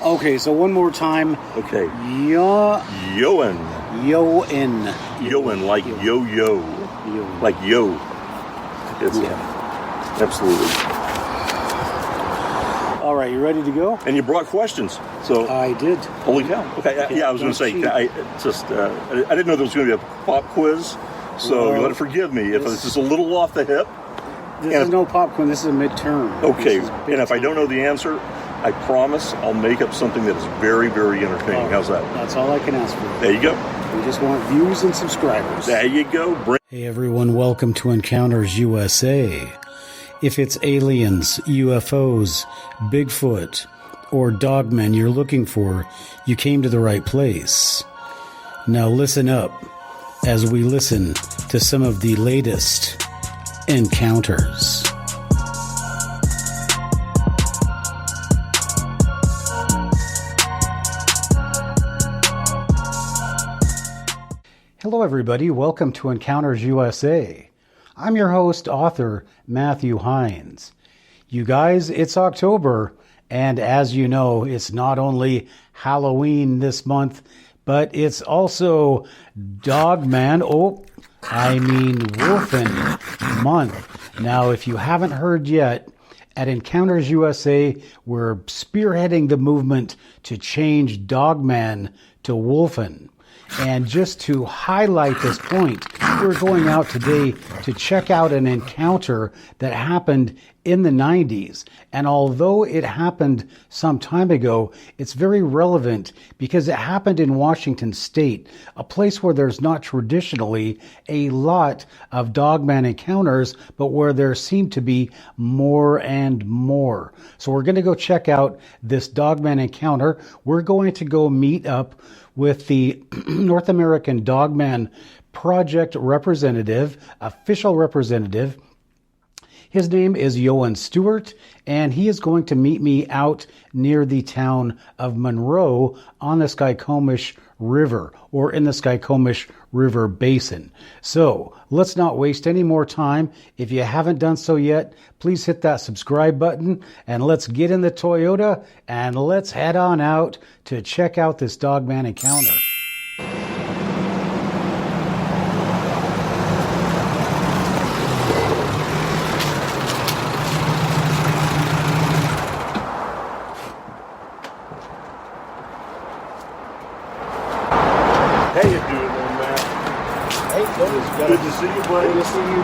Okay, so one more time. Okay. Eioen. Eioen, like yo-yo. Eioen. Like yo. It's, absolutely. All right, you ready to go? And you brought questions. So I did. Holy cow. Okay, I was going to say, I didn't know there was going to be a pop quiz, so you got to forgive me if it's just a little off the hip. This is no pop quiz, this is a midterm. Okay, and if I don't know the answer, I promise I'll make up something that is very, very entertaining. Right. How's that? That's all I can ask for. There you go. We just want views and subscribers. There you go. Hey everyone, welcome to Encounters USA. If it's aliens, UFOs, Bigfoot, or dogmen you're looking for, you came to the right place. Now listen up as we listen to some of the latest encounters. Hello everybody, welcome to Encounters USA. I'm your host, author Matthew Hines. You guys, it's October, and as you know, it's not only Halloween this month, but it's also Wolfen month. Now, if you haven't heard yet, at Encounters USA, we're spearheading the movement to change Dogman to Wolfen. And just to highlight this point, we're going out today to check out an encounter that happened in the 90s. And although it happened some time ago, it's very relevant because it happened in Washington State, a place where there's not traditionally a lot of dogman encounters, but where there seem to be more and more. So we're going to go check out this dogman encounter. We're going to go meet up with the North American Dogman Project representative, official representative. His name is Eioen Stewart, and he is going to meet me out near the town of Monroe on the Skykomish River, or in the Skykomish River Basin. So let's not waste any more time. If you haven't done so yet, please hit that subscribe button, and let's get in the Toyota and let's head on out to check out this dogman encounter. How you doing, Matt? Hey, Good to see you, buddy. Good to see you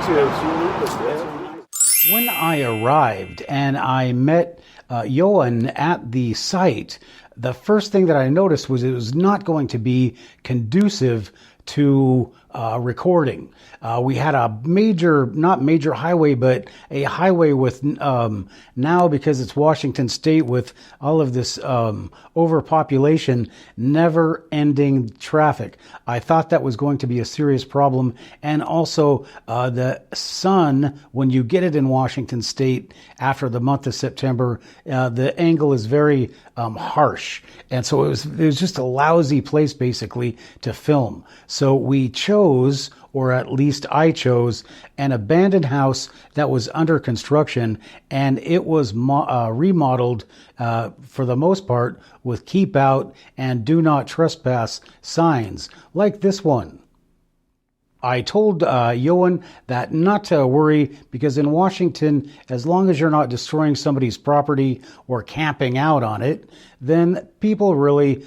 too. When I arrived and I met Eioen at the site, the first thing that I noticed was it was not going to be conducive to recording. We had a not major highway, but a highway with, now because it's Washington State with all of this overpopulation, never-ending traffic. I thought that was going to be a serious problem. And also the sun, when you get it in Washington State after the month of September, the angle is very harsh. And so it was just a lousy place basically to film. So we chose, or at least I chose, an abandoned house that was under construction, and it was remodeled for the most part with keep out and do not trespass signs, like this one. I told Eioen that not to worry, because in Washington, as long as you're not destroying somebody's property or camping out on it, then people really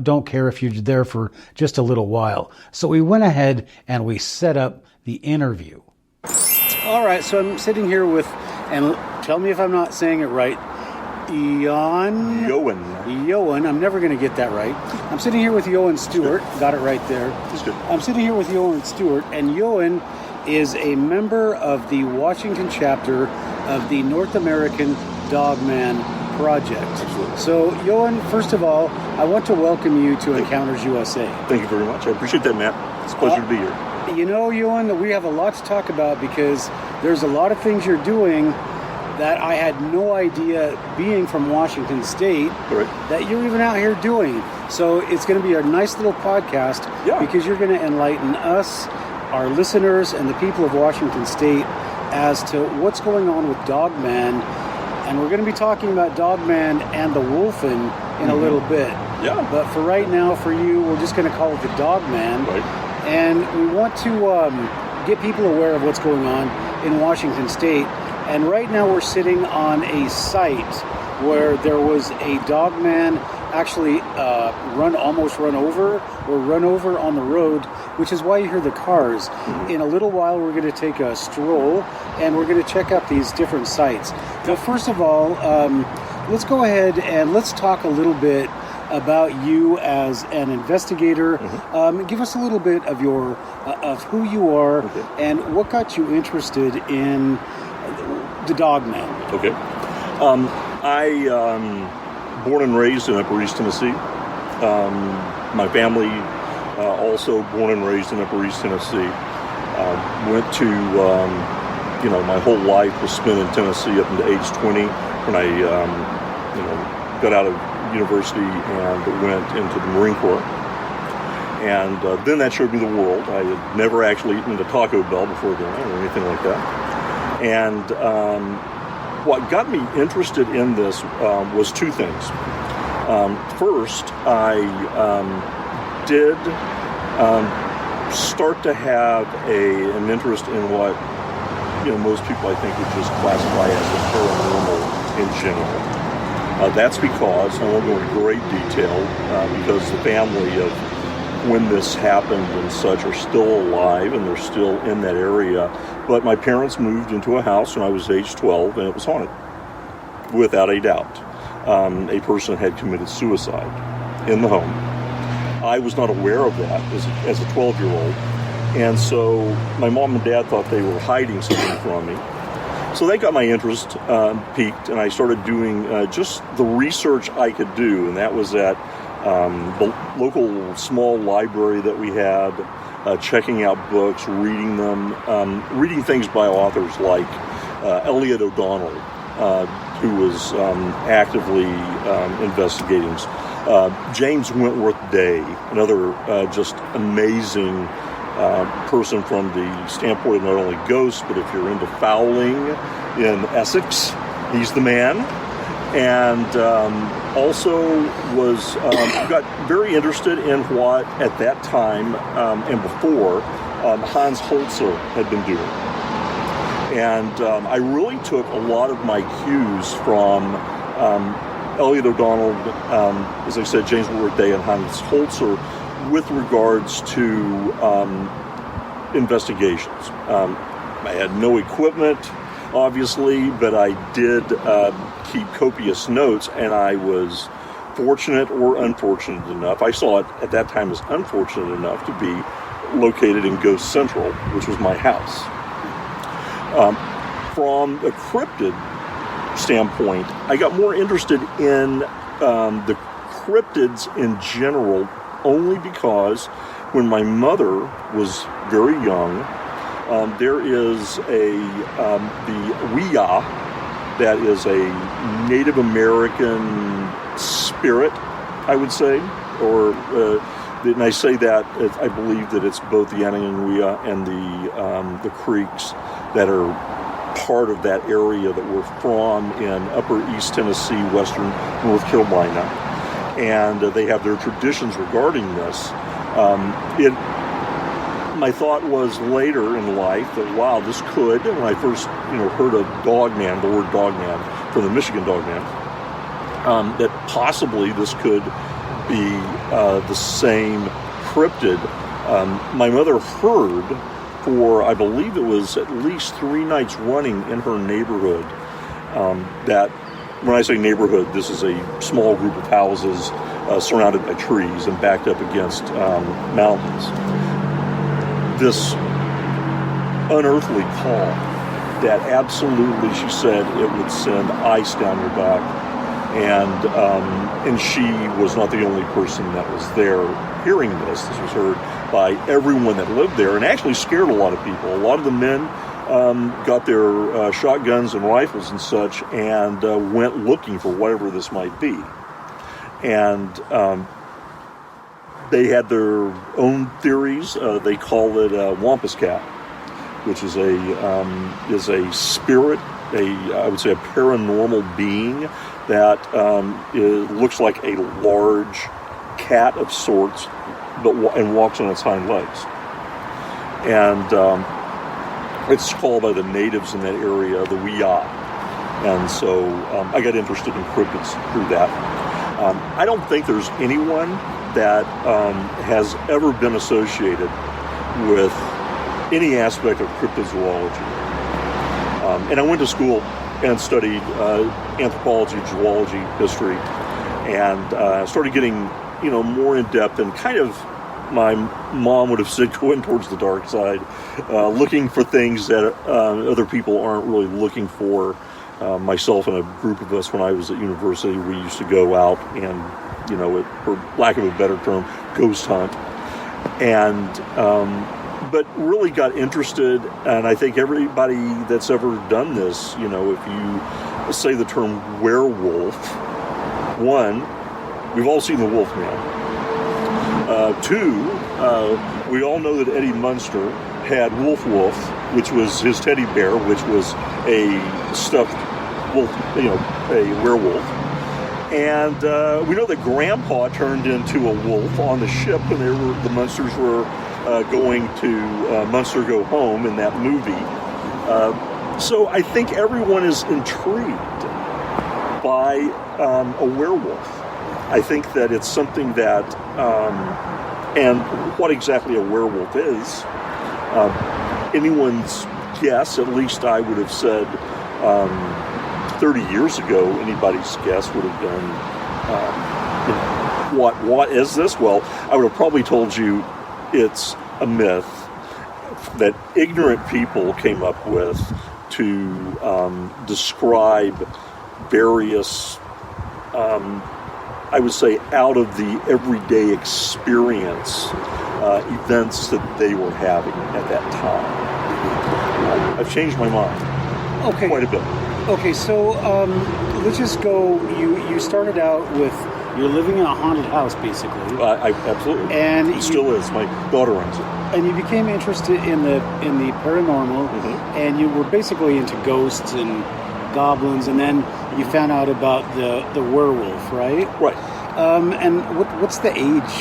don't care if you're there for just a little while. So we went ahead and we set up the interview. All right, so I'm sitting here with, and tell me if I'm not saying it right, Eioen. I'm never going to get that right. I'm sitting here with Eioen Stewart. Got it right there. That's good. I'm sitting here with Eioen Stewart, and Eioen is a member of the Washington chapter of the North American Dogman Project. Absolutely. So, Eioen, first of all, I want to welcome you to Encounters USA. Thank you very much. I appreciate that, Matt. It's a pleasure to be here. You know, Eioen, that we have a lot to talk about because there's a lot of things you're doing that I had no idea, being from Washington State, that you're even out here doing. So it's going to be a nice little podcast because you're going to enlighten us, our listeners, and the people of Washington State as to what's going on with Dogman And we're going to be talking about Dogman and the Wolfen in a little bit. Yeah. But for right now, for you, we're just going to call it the Dogman. Right. And we want to get people aware of what's going on in Washington State. And right now we're sitting on a site where there was a Dogman actually almost run over on the road, which is why you hear the cars. In a little while, we're going to take a stroll, and we're going to check out these different sites. But first of all, let's go ahead and let's talk a little bit about you as an investigator. Give us a little bit of of who you are and what got you interested in the Dogman. Okay. I born and raised in Upper East Tennessee. My family also born and raised in Upper East Tennessee. Went to, my whole life was spent in Tennessee up until age 20 when I, got out of university and went into the Marine Corps. And then that showed me the world. I had never actually eaten at a Taco Bell before then or anything like that. And what got me interested in this was two things. First, I did start to have an interest in what most people I think would just classify as the paranormal in general. That's because, I won't go into great detail, because the family of when this happened and such are still alive and they're still in that area. But my parents moved into a house when I was age 12 and it was haunted, without a doubt. A person had committed suicide in the home. I was not aware of that as a 12-year-old. And so my mom and dad thought they were hiding something from me. So that got my interest piqued, and I started doing just the research I could do, and that was at the local small library that we had, checking out books, reading them, reading things by authors like Elliot O'Donnell, who was actively investigating. James Wentworth Day, another just amazing person from the standpoint of not only ghosts, but if you're into fowling in Essex, he's the man. And also was got very interested in what at that time and before Hans Holzer had been doing. And I really took a lot of my cues from Elliot O'Donnell, as I said, James Wentworth Day and Hans Holzer, with regards to investigations. I had no equipment, obviously, but I did keep copious notes, and I was fortunate or unfortunate enough, I saw it at that time as unfortunate enough to be located in Ghost Central, which was my house. From a cryptid standpoint, I got more interested in the cryptids in general, only because when my mother was very young, there is the Ouija, that is a Native American spirit, I would say, or and I say that I believe that it's both the Ouija and the Creeks that are part of that area that we're from in Upper East Tennessee, Western North Carolina, and they have their traditions regarding this. My thought was later in life that, wow, this could, when I first heard of Dogman, the word Dogman from the Michigan Dogman, that possibly this could be the same cryptid. My mother heard for, I believe it was at least 3 nights running in her neighborhood, that, when I say neighborhood, this is a small group of houses surrounded by trees and backed up against mountains. This unearthly call that absolutely, she said, it would send ice down your back. And she was not the only person that was there hearing this. This was heard by everyone that lived there, and actually scared a lot of people. A lot of the men got their shotguns and rifles and such, and went looking for whatever this might be. And they had their own theories. They call it Wampus Cat, which is a spirit I would say, a paranormal being that looks like a large cat of sorts, and walks on its hind legs. And it's called by the natives in that area the Wea. And so I got interested in cryptids through that. I don't think there's anyone that has ever been associated with any aspect of cryptozoology. And I went to school and studied anthropology, zoology, history, and started getting, more in depth, and kind of, my mom would have said, going towards the dark side, looking for things that other people aren't really looking for. Myself and a group of us, when I was at university, we used to go out and, for lack of a better term, ghost hunt. And but really got interested, and I think everybody that's ever done this, if you say the term werewolf, one, we've all seen the Wolfman. Two, we all know that Eddie Munster had Wolf, which was his teddy bear, which was a stuffed wolf, a werewolf. And we know that Grandpa turned into a wolf on the ship when the Munsters were going to Munster Go Home in that movie. So I think everyone is intrigued by a werewolf. I think that it's something that, and what exactly a werewolf is, anyone's guess, at least I would have said 30 years ago, anybody's guess would have been, what is this? Well, I would have probably told you it's a myth that ignorant people came up with to describe various, I would say, out of the everyday experience events that they were having at that time. I've changed my mind quite a bit. Okay, so let's just go. You started out with you're living in a haunted house, basically. I absolutely, and it still is. My daughter owns it. And you became interested in the paranormal, and you were basically into ghosts and goblins, and then you found out about the werewolf, right? Right. And what's the age?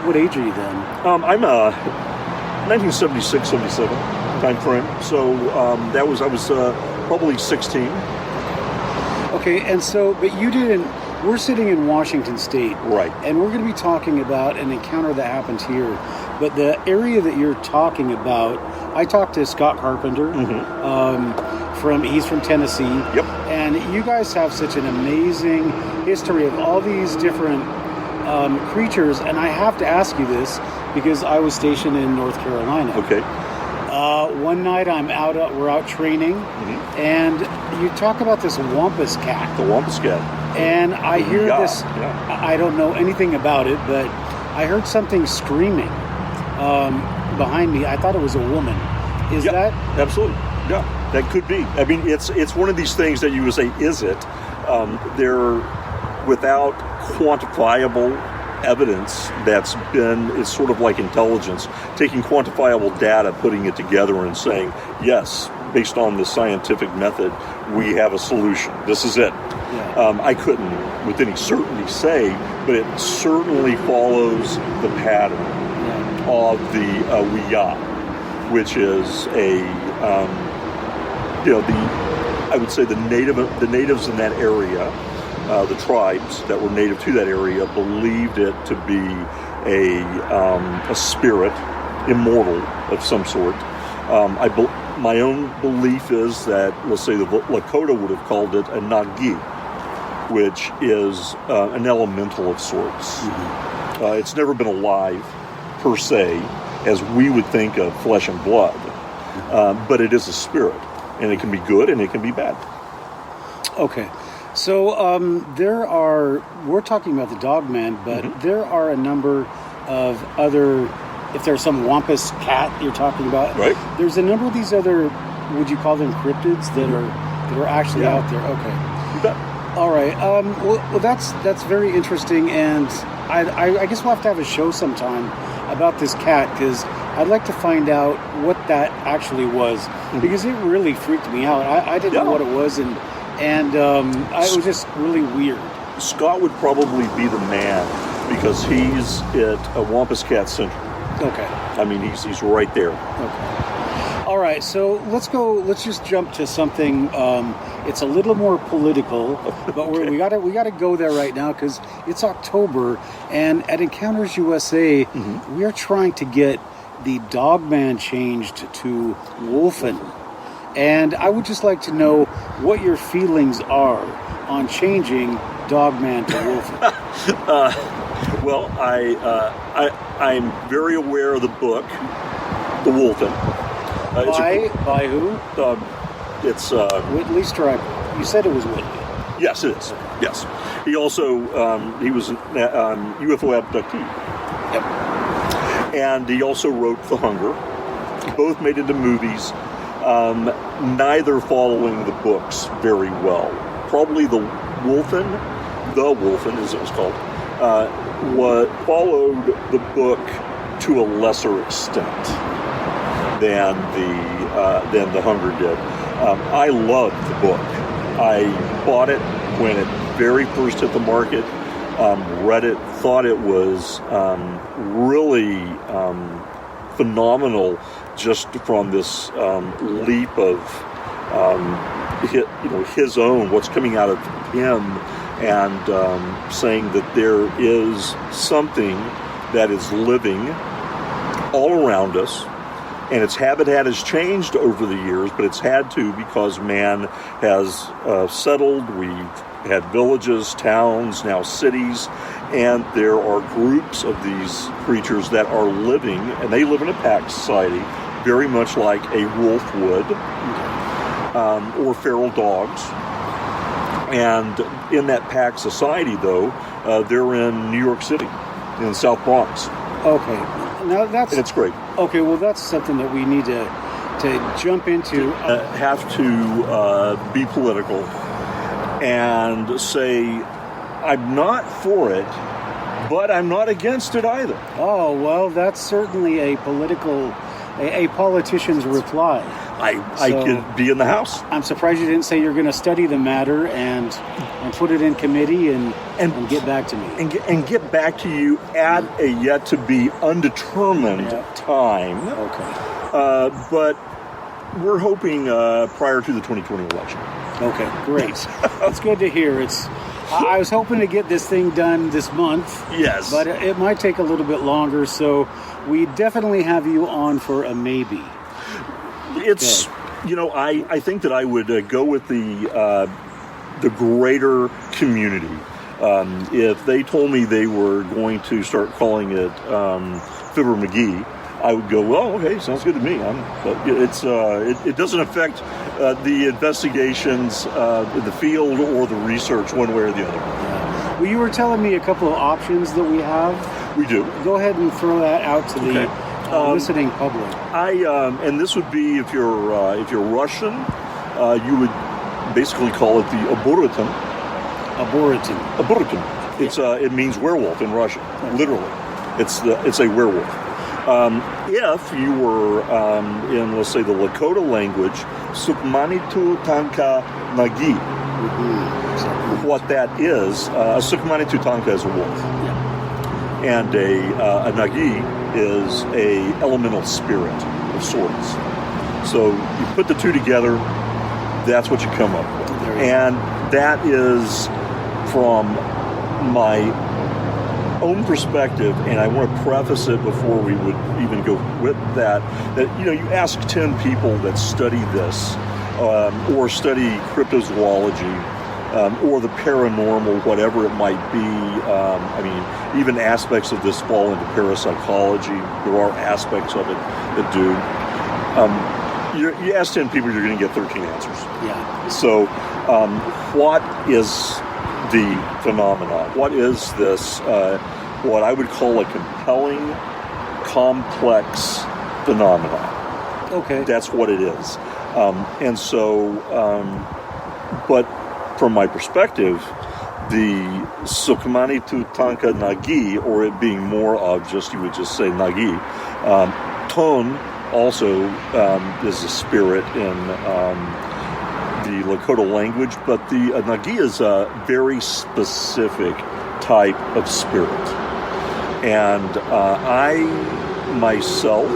What age are you then? I'm 1976, 77 time frame. So I was probably 16. Okay, and so, but you didn't. We're sitting in Washington State, right? And we're going to be talking about an encounter that happened here. But the area that you're talking about, I talked to Scott Carpenter. He's from Tennessee. Yep. And you guys have such an amazing history of all these different creatures. And I have to ask you this because I was stationed in North Carolina. Okay. One night we're out training, and you talk about this wampus cat. The wampus cat. And I hear this. Yeah. I don't know anything about it, but I heard something screaming behind me. I thought it was a woman. Is that? Absolutely. Yeah, that could be. I mean, it's one of these things that you would say, is it? They're without quantifiable evidence it's sort of like intelligence, taking quantifiable data, putting it together and saying, yes, based on the scientific method, we have a solution. This is it. Yeah. I couldn't with any certainty say, but it certainly follows the pattern of the Wea, which is I would say the natives in that area, the tribes that were native to that area, believed it to be a spirit, immortal of some sort. My own belief is that, let's say, the Lakota would have called it a Nagi, which is an elemental of sorts. It's never been alive, per se, as we would think of flesh and blood, but it is a spirit, and it can be good and it can be bad. Okay. So we're talking about the Dogman, but there are a number of other, if there's some wampus cat you're talking about, right? There's a number of these other, would you call them cryptids, that are actually out there? Okay. You bet. All right. Well, that's very interesting, and I guess we'll have to have a show sometime about this cat, because I'd like to find out what that actually was, because it really freaked me out. I didn't know what it was, and it was just really weird. Scott would probably be the man, because he's at a Wampus Cat Center. Okay. I mean, he's right there. Okay. All right, so let's just jump to something. It's a little more political, but we gotta go there right now because it's October, and at Encounters USA, we are trying to get the Dogman changed to Wolfen, and I would just like to know what your feelings are on changing Dogman to Wolfen. Well, I'm very aware of the book, The Wolfen. By who? It's Whitley Strieber. You said it was Whitley. Yes, it is. Yes, he also he was an UFO abductee. Yep. And he also wrote The Hunger. Both made into movies. Neither following the books very well. Probably The Wolfen as it was called, followed the book to a lesser extent than the Hunger did. I loved the book. I bought it when it very first hit the market, read it, thought it was really phenomenal, just from this leap of his own, what's coming out of him, and saying that there is something that is living all around us. And its habitat has changed over the years, but it's had to because man has settled. We've had villages, towns, now cities, and there are groups of these creatures that are living, and they live in a pack society, very much like a wolf would, or feral dogs. And in that pack society, though, they're in New York City, in the South Bronx. Okay. Now and it's great. Okay, well, that's something that we need to jump into. Have to be political and say, I'm not for it, but I'm not against it either. Oh, well, that's certainly a politician's reply. I could be in the House. I'm surprised you didn't say you're going to study the matter and put it in committee and get back to me. And get back to you at a yet-to-be undetermined time. Okay. But we're hoping prior to the 2020 election. Okay, great. That's good to hear. I was hoping to get this thing done this month. Yes. But it might take a little bit longer, so we definitely have you on for a maybe. It's, I think that I would go with the greater community. If they told me they were going to start calling it Fibber McGee, I would go, well, okay, sounds good to me. But it doesn't affect the investigations in the field or the research one way or the other. Well, you were telling me a couple of options that we have. We do. Go ahead and throw that out to the listening public. And this would be if you're Russian, you would basically call it the Aboritin. Aboritin. It means werewolf in Russian. Literally, it's a werewolf. If you were in, let's say, the Lakota language, Sukmanitu Tanka Nagi. What that is, a Sukmanitu Tanka is a wolf. And a Nagi is a elemental spirit of sorts. So you put the two together, that's what you come up with. And that is from my own perspective, and I want to preface it before we would even go with that you ask 10 people that study this, or study cryptozoology, or the paranormal, whatever it might be. Even aspects of this fall into parapsychology. There are aspects of it that do. You ask 10 people, you're going to get 13 answers. Yeah. So, what is the phenomenon? What is this, what I would call a compelling, complex phenomenon? Okay. That's what it is. But from my perspective, the Sukmanitu Tanka Nagi, or it being more of just, you would just say Nagi, Hon also is a spirit in the Lakota language, but the Nagi is a very specific type of spirit. And I myself,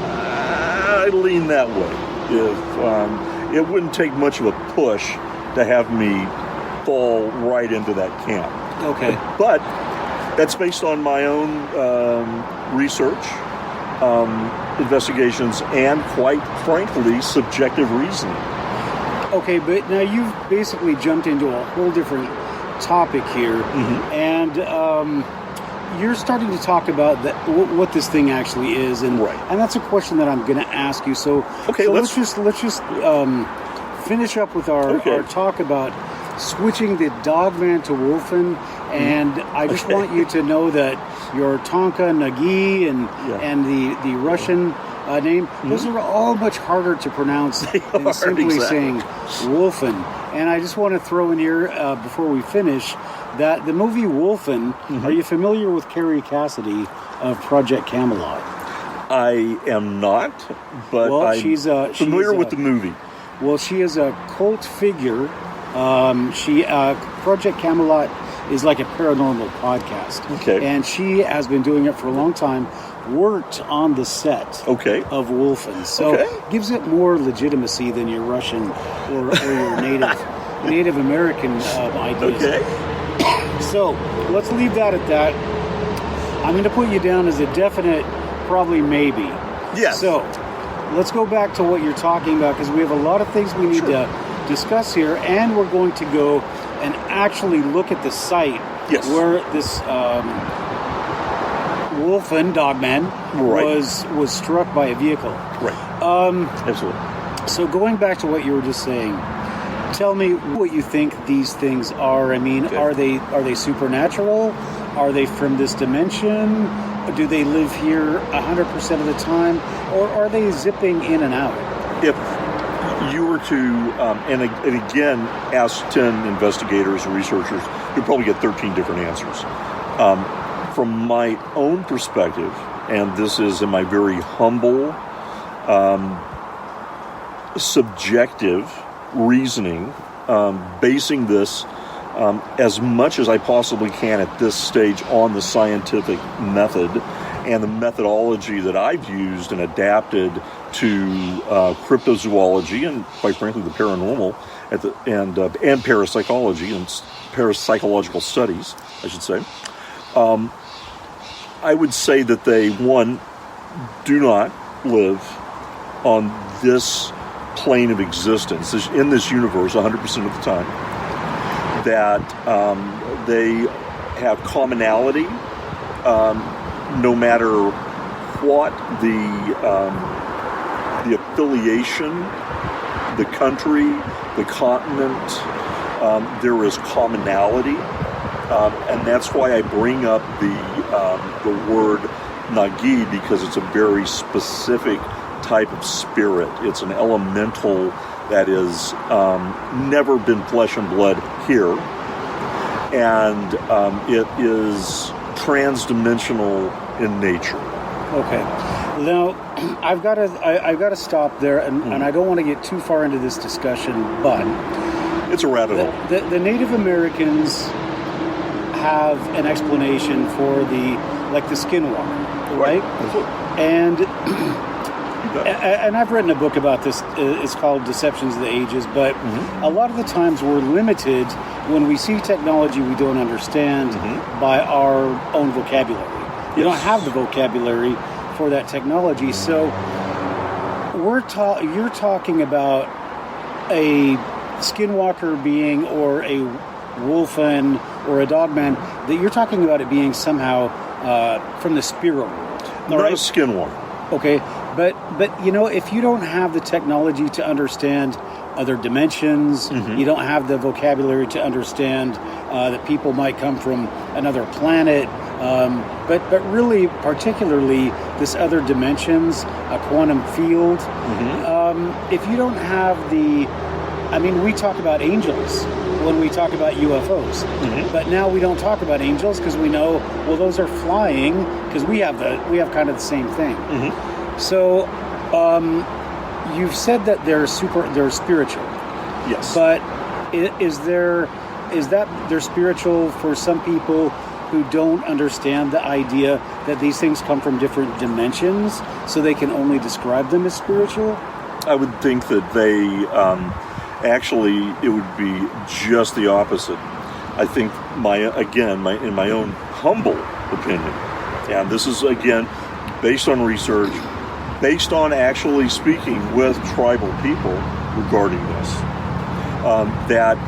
I lean that way. If it wouldn't take much of a push to have me fall right into that camp. Okay. But that's based on my own research, investigations, and quite frankly, subjective reasoning. Okay, but now you've basically jumped into a whole different topic here, and you're starting to talk about what this thing actually is, and that's a question that I'm going to ask you. So, let's just finish up with our talk about switching the Dogman to Wolfen, and I just want you to know that your Tonka, Nagi, and the Russian name, those are all much harder to pronounce than simply saying Wolfen. And I just want to throw in here, before we finish, that the movie Wolfen, are you familiar with Carrie Cassidy of Project Camelot? I am not, but I'm familiar with the movie. Well, she is a cult figure. Project Camelot is like a paranormal podcast. Okay. And she has been doing it for a long time, worked on the set of Wolfen. So gives it more legitimacy than your Russian or your Native American ideas. Okay. So let's leave that at that. I'm going to put you down as a definite, probably maybe. Yes. So let's go back to what you're talking about, because we have a lot of things we need to discuss here, and we're going to go and actually look at the site where this Wolfen Dogman was struck by a vehicle. Right. Absolutely. So going back to what you were just saying, tell me what you think these things are. I mean, are they supernatural? Are they from this dimension? Do they live here 100% of the time, or are they zipping in and out? If you were to, and again, ask 10 investigators and researchers, you'd probably get 13 different answers. From my own perspective, and this is in my very humble, subjective reasoning, basing this as much as I possibly can at this stage on the scientific method and the methodology that I've used and adapted to cryptozoology and, quite frankly, the paranormal and parapsychology and parapsychological studies, I should say. I would say that they, one, do not live on this plane of existence, in this universe 100% of the time, that they have commonality no matter what the affiliation, the country, the continent, there is commonality, and that's why I bring up the word Nagi, because it's a very specific type of spirit. It's an elemental that is never been flesh and blood here, and it is transdimensional in nature. Okay. Now, I've got to stop there, and I don't want to get too far into this discussion, but it's a rabbit hole. The Native Americans have an explanation for the Skinwalker, right? And I've written a book about this. It's called Deceptions of the Ages, but a lot of the times we're limited when we see technology we don't understand by our own vocabulary. You don't have the vocabulary for that technology, so you're talking about a Skinwalker being, or a Wolfen, or a Dogman, that you're talking about it being somehow from the spirit world. Not a Skinwalker. Okay, but if you don't have the technology to understand other dimensions, you don't have the vocabulary to understand that people might come from another planet, but really particularly this other dimensions, a quantum field. If you don't have the I mean, we talk about angels when we talk about UFOs, but now we don't talk about angels because we know, well, those are flying, because we have kind of the same thing. So, you've said that they're spiritual. Yes. But is that they're spiritual for some people who don't understand the idea that these things come from different dimensions, so they can only describe them as spiritual? I would think that they, actually, it would be just the opposite. I think in my own humble opinion, and this is, again, based on research, based on actually speaking with tribal people regarding this, that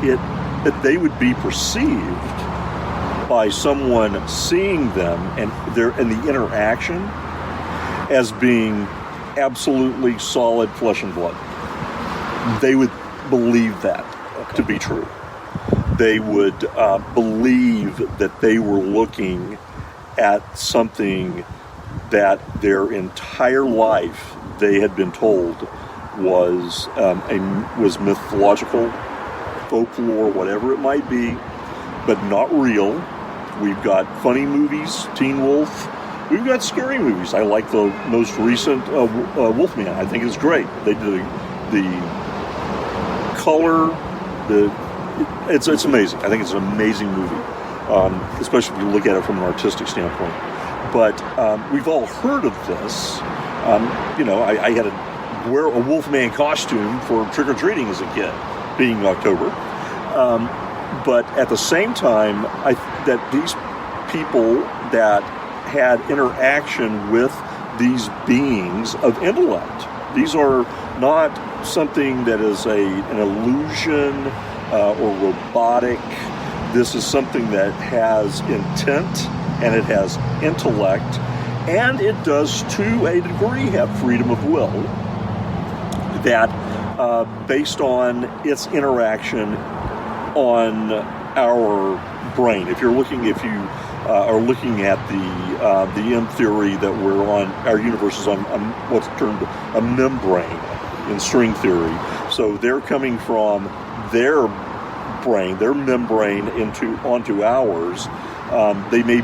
they would be perceived by someone seeing them and the interaction as being absolutely solid flesh and blood. They would believe that to be true. They would believe that they were looking at something that their entire life they had been told was mythological, folklore, whatever it might be, but not real. We've got funny movies, Teen Wolf. We've got scary movies. I like the most recent Wolfman. I think it's great. They did the color. It's amazing. I think it's an amazing movie, especially if you look at it from an artistic standpoint. But we've all heard of this. I had to wear a Wolfman costume for trick-or-treating as a kid, being October. But at the same time, that these people that had interaction with these beings of intellect, these are not something that is an illusion or robotic. This is something that has intent and it has intellect, and it does to a degree have freedom of will, that based on its interaction on our brain. If you are looking at the M theory that we're on, our universe is on what's termed a membrane in string theory. So they're coming from their brain, their membrane onto ours. They may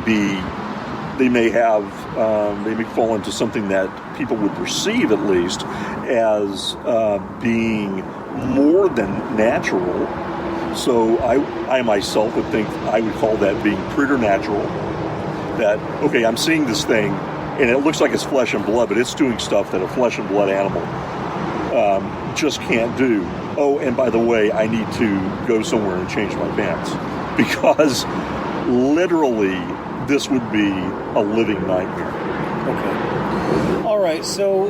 fall into something that people would perceive, at least, as being more than natural. So I myself would think I would call that being preternatural. That, okay, I'm seeing this thing, and it looks like it's flesh and blood, but it's doing stuff that a flesh and blood animal just can't do. Oh, and by the way, I need to go somewhere and change my pants, because literally this would be a living nightmare. Okay. All right. So,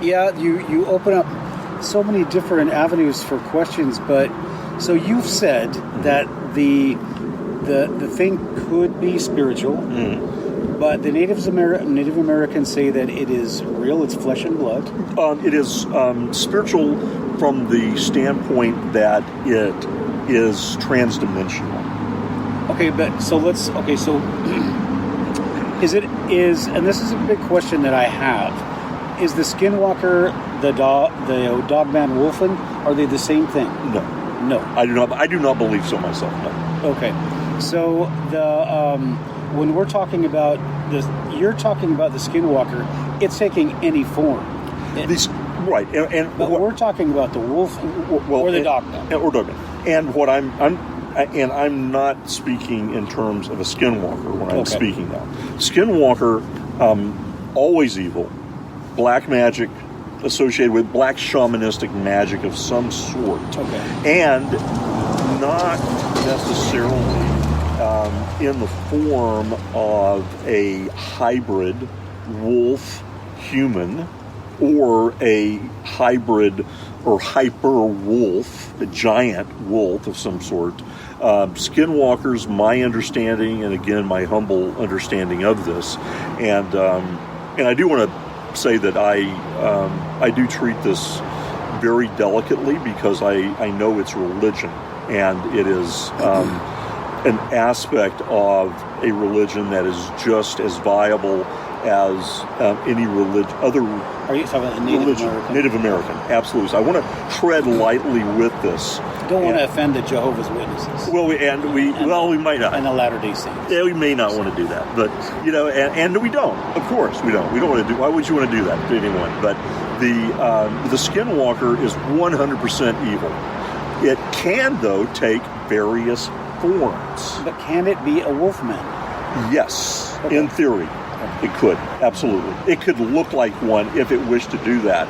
you open up so many different avenues for questions, but so you've said that the thing could be spiritual, but the Native Americans say that it is real. It's flesh and blood. It is spiritual from the standpoint that it is transdimensional. Okay, and this is a big question that I have. Is the Skinwalker, the Dogman Wolfen, are they the same thing? No. I do not believe so myself, no. Okay. So when we're talking about you're talking about the Skinwalker, it's taking any form. Right. But we're talking about the wolf or the Dogman. Or Dogman. And what I'm not speaking in terms of a Skinwalker when I'm speaking now. Skinwalker, always evil, black magic associated with black shamanistic magic of some sort. Okay. And not necessarily in the form of a hybrid wolf-human or a hybrid or hyper-wolf, a giant wolf of some sort. Skinwalkers, my understanding, and again, my humble understanding of this, and I do want to say that I do treat this very delicately, because I know it's religion, and it is an aspect of a religion that is just as viable as any other Are you talking about the Native religion. American? Native American, absolutely. So I want to tread lightly with this. Don't want to offend the Jehovah's Witnesses. Well, we might not. And the Latter-day Saints. Yeah, we may not want to do that, but and we don't. Of course, we don't. We don't want to do. Why would you want to do that to anyone? But the Skinwalker is 100% evil. It can, though, take various forms. But can it be a Wolfman? Yes, Okay. in theory, it could. Absolutely, it could look like one if it wished to do that.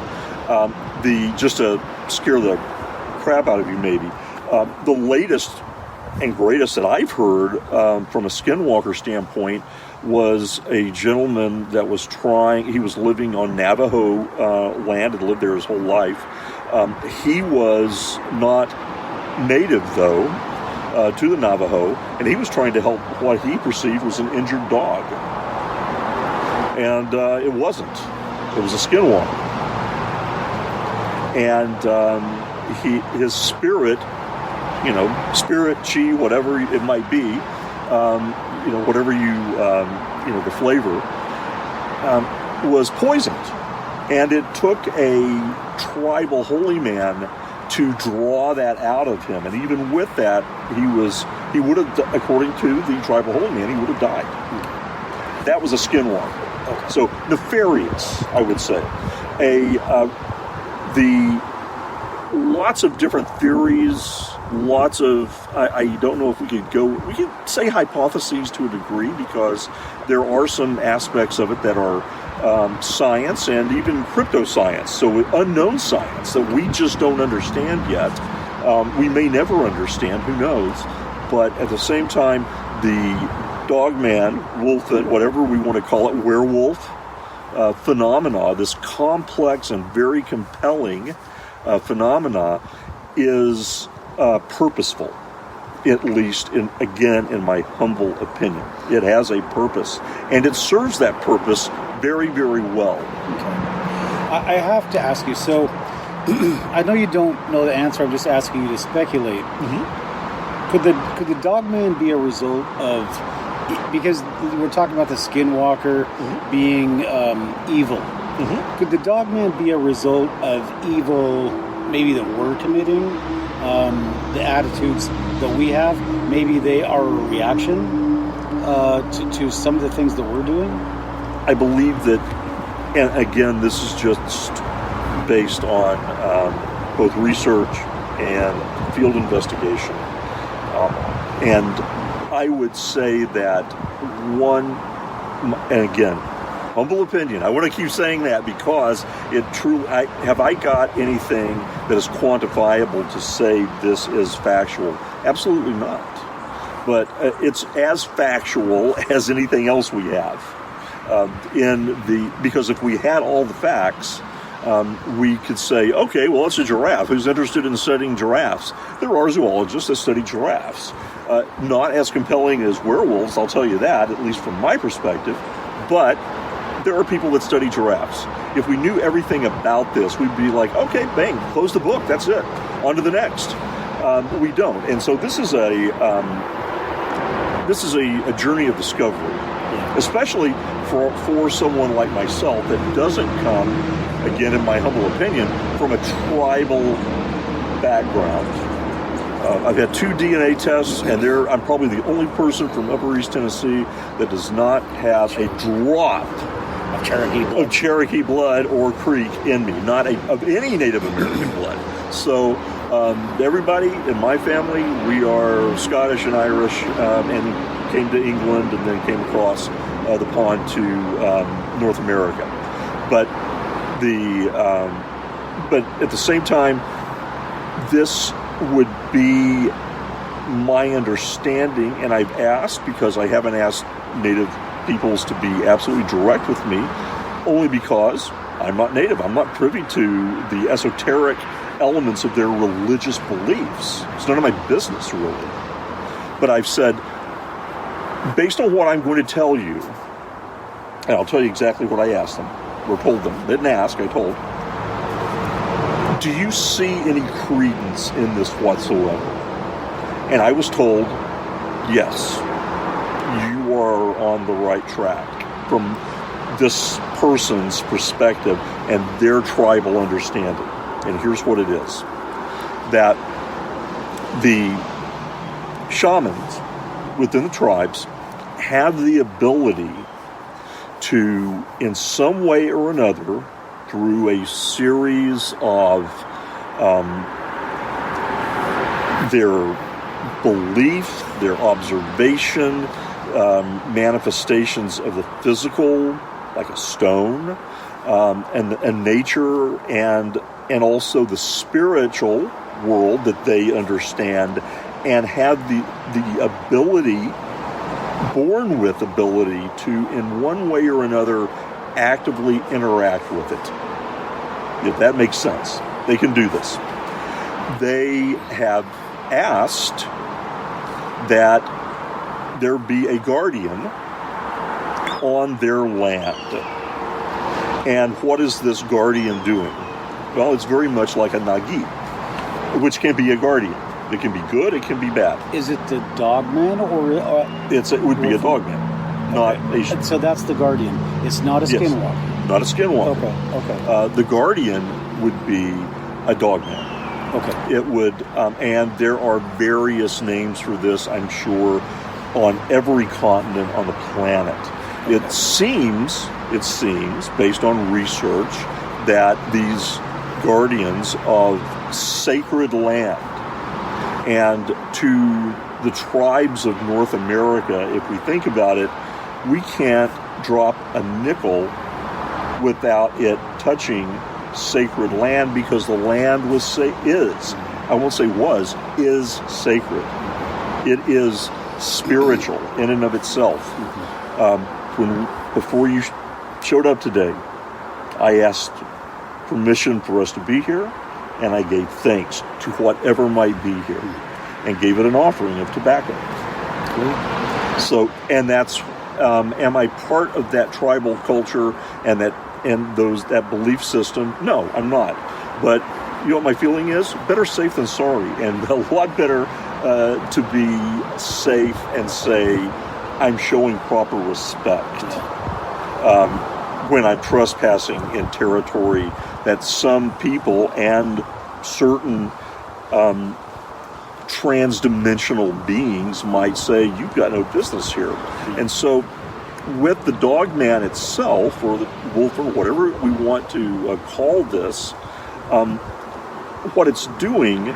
Just to scare the crap out of you, maybe. The latest and greatest that I've heard from a Skinwalker standpoint was a gentleman that was he was living on Navajo land and lived there his whole life. He was not native, though, to the Navajo, and he was trying to help what he perceived was an injured dog. And it wasn't. It was a Skinwalker. And his spirit, spirit, chi, whatever it might be, whatever the flavor, was poisoned. And it took a tribal holy man to draw that out of him. And even with that, he would have, according to the tribal holy man, he would have died. That was a Skinwalker. Okay. So nefarious, I would say. Lots of different theories, I don't know if we could say hypotheses to a degree, because there are some aspects of it that are science and even cryptoscience, so unknown science that we just don't understand yet. We may never understand, who knows, but at the same time, the Dogman, Wolfen, whatever we want to call it, werewolf phenomena, this complex and very compelling phenomena, is purposeful, at least in my humble opinion. It has a purpose, and it serves that purpose very, very well. Okay. I have to ask you, so I know you don't know the answer, I'm just asking you to speculate. Mm-hmm. Could the Dogman be a result of, because we're talking about the Skinwalker mm-hmm. being evil, mm-hmm. could the Dogman be a result of evil maybe that we're committing, the attitudes that we have? Maybe they are a reaction to some of the things that we're doing? I believe that, and again, this is just based on both research and field investigation. And I would say that and again, humble opinion, I want to keep saying that because it truly, have I got anything that is quantifiable to say this is factual? Absolutely not. But it's as factual as anything else we have. Because if we had all the facts, we could say, okay, well, it's a giraffe. Who's interested in studying giraffes? There are zoologists that study giraffes. Not as compelling as werewolves, I'll tell you that, at least from my perspective, but there are people that study giraffes. If we knew everything about this, we'd be like, okay, bang, close the book, that's it. On to the next. We don't. And so this is a journey of discovery, especially for someone like myself that doesn't come, again, in my humble opinion, from a tribal background. I've had 2 DNA tests, and I'm probably the only person from Upper East Tennessee that does not have a drop of Cherokee blood or Creek in me, not of any Native American blood. So everybody in my family, we are Scottish and Irish, and came to England and then came across the pond to North America. But at the same time, this would be my understanding, and I've asked, because I haven't asked Native peoples to be absolutely direct with me, only because I'm not Native. I'm not privy to the esoteric elements of their religious beliefs. It's none of my business, really. But I've said, based on what I'm going to tell you, and I'll tell you exactly what I asked them, or told them. Didn't ask, I told. Do you see any credence in this whatsoever? And I was told, yes, you are on the right track. From this person's perspective and their tribal understanding. And here's what it is. That the shamans within the tribes have the ability to, in some way or another, through a series of their belief, their observation, manifestations of the physical, like a stone, and nature, and also the spiritual world that they understand, and have the ability, born with ability, to in one way or another actively interact with it. If that makes sense, they can do this. They have asked that there be a guardian on their land. And what is this guardian doing? Well, it's very much like a Nagi, which can be a guardian. It can be good, it can be bad. Is it the dogman or it would be a dogman, not a... So that's the guardian. It's not a skinwalker. Yes, not a skinwalker. Okay. The guardian would be a dogman. Okay. It would, and there are various names for this, I'm sure, on every continent on the planet. Okay. It seems, based on research, that these guardians of sacred land, and to the tribes of North America, if we think about it, we can't drop a nickel without it touching sacred land, because the land is sacred. It is spiritual in and of itself. Before you showed up today, I asked permission for us to be here, and I gave thanks to whatever might be here, and gave it an offering of tobacco. Cool. So, and that's, am I part of that tribal culture and that belief system? No, I'm not. But you know what my feeling is? Better safe than sorry, and a lot better to be safe and say I'm showing proper respect when I'm trespassing in territory that some people and certain transdimensional beings might say, you've got no business here. And so with the dogman itself, or the wolf, or whatever we want to call this, what it's doing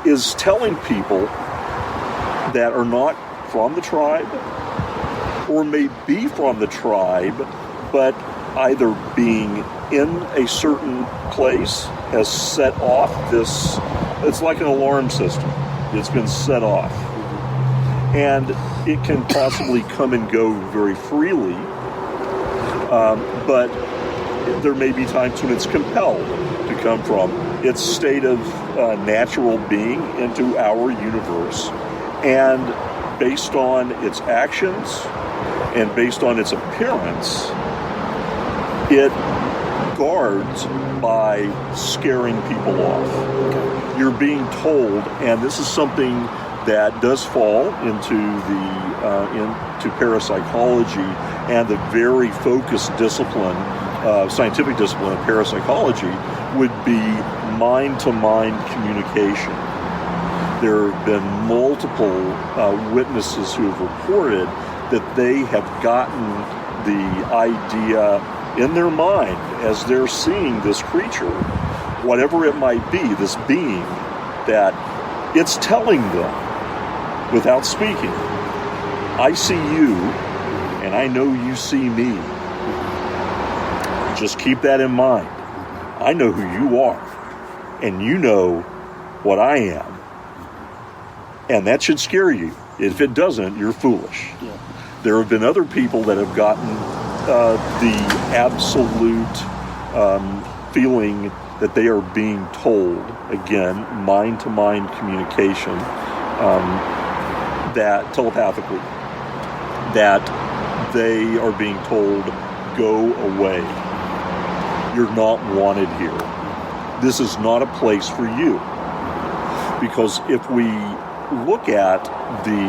is telling people that are not from the tribe, or may be from the tribe, but either being in a certain place has set off this, it's like an alarm system. It's been set off. And it can possibly come and go very freely, but there may be times when it's compelled to come from its state of natural being into our universe. And based on its actions and based on its appearance, it guards by scaring people off. You're being told, and this is something that does fall into into parapsychology and the very focused discipline, scientific discipline of parapsychology, would be mind-to-mind communication. There have been multiple witnesses who have reported that they have gotten the idea in their mind as they're seeing this creature, whatever it might be, this being, that it's telling them without speaking, I see you and I know you see me. Just keep that in mind. I know who you are and you know what I am. And that should scare you. If it doesn't, you're foolish. Yeah. There have been other people that have gotten the absolute feeling that they are being told, again, mind-to-mind communication, that telepathically, that they are being told, go away. You're not wanted here. This is not a place for you. Because if we look at the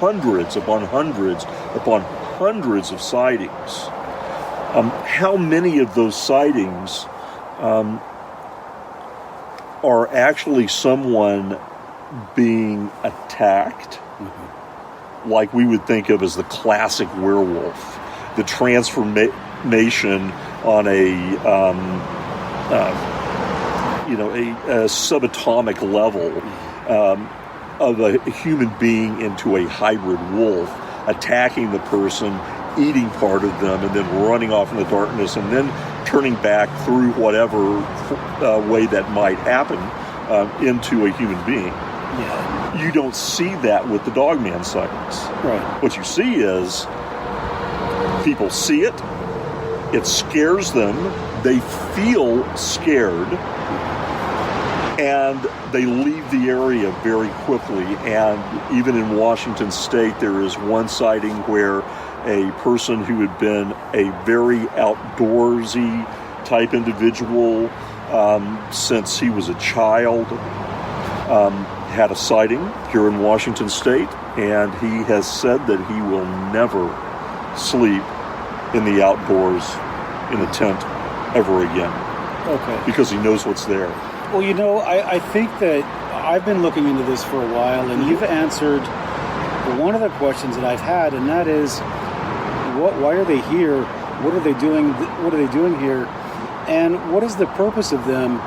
hundreds upon hundreds of sightings. How many of those sightings are actually someone being attacked, like we would think of as the classic werewolf, the transformation on a subatomic level of a human being into a hybrid wolf, attacking the person, eating part of them, and then running off in the darkness, and then turning back through whatever way that might happen into a human being. Yeah. You don't see that with the Dogman sightings. Right. What you see is people see it, it scares them, they feel scared, and they leave the area very quickly. And even in Washington State, there is one sighting where a person who had been a very outdoorsy type individual since he was a child had a sighting here in Washington State, and he has said that he will never sleep in the outdoors in a tent ever again. Okay. Because he knows what's there. Well, I think that I've been looking into this for a while, and you've answered one of the questions that I've had, and that is, why are they here? What are they doing? What are they doing here? And what is the purpose of them?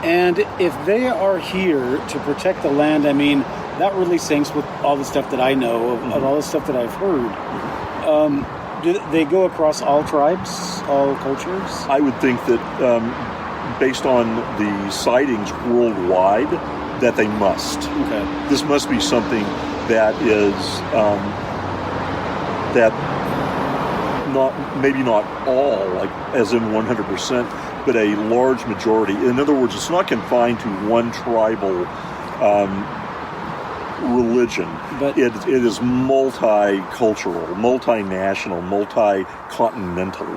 And if they are here to protect the land, I mean, that really syncs with all the stuff that I know, of all the stuff that I've heard. Do they go across all tribes, all cultures? I would think that based on the sightings worldwide, that they must. Okay. This must be something that is that maybe not all, like as in 100%, but a large majority. In other words, it's not confined to one tribal religion, but it is multicultural, multinational, multi-continental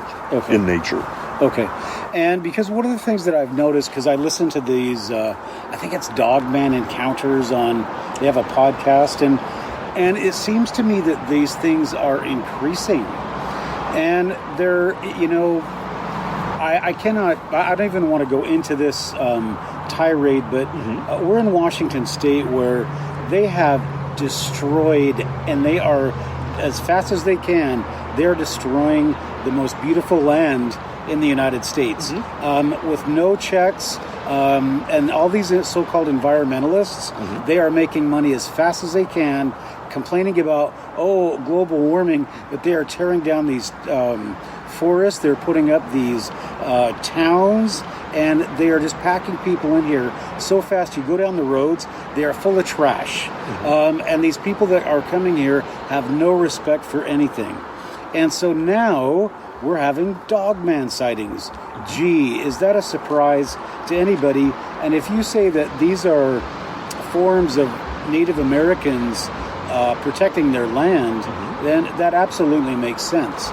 in nature. Okay. And because one of the things that I've noticed, because I listen to these, I think it's Dogman Encounters they have a podcast, and it seems to me that these things are increasing. And they're, I don't even want to go into this tirade, but we're in Washington State where they have destroyed, and they are, as fast as they can, they're destroying the most beautiful land in the United States with no checks. And all these so-called environmentalists, they are making money as fast as they can, complaining about, global warming, but they are tearing down these forests, they're putting up these towns, and they are just packing people in here so fast. You go down the roads, they are full of trash. And these people that are coming here have no respect for anything. And so now we're having Dogman sightings. Gee, is that a surprise to anybody? And if you say that these are forms of Native Americans protecting their land, then that absolutely makes sense.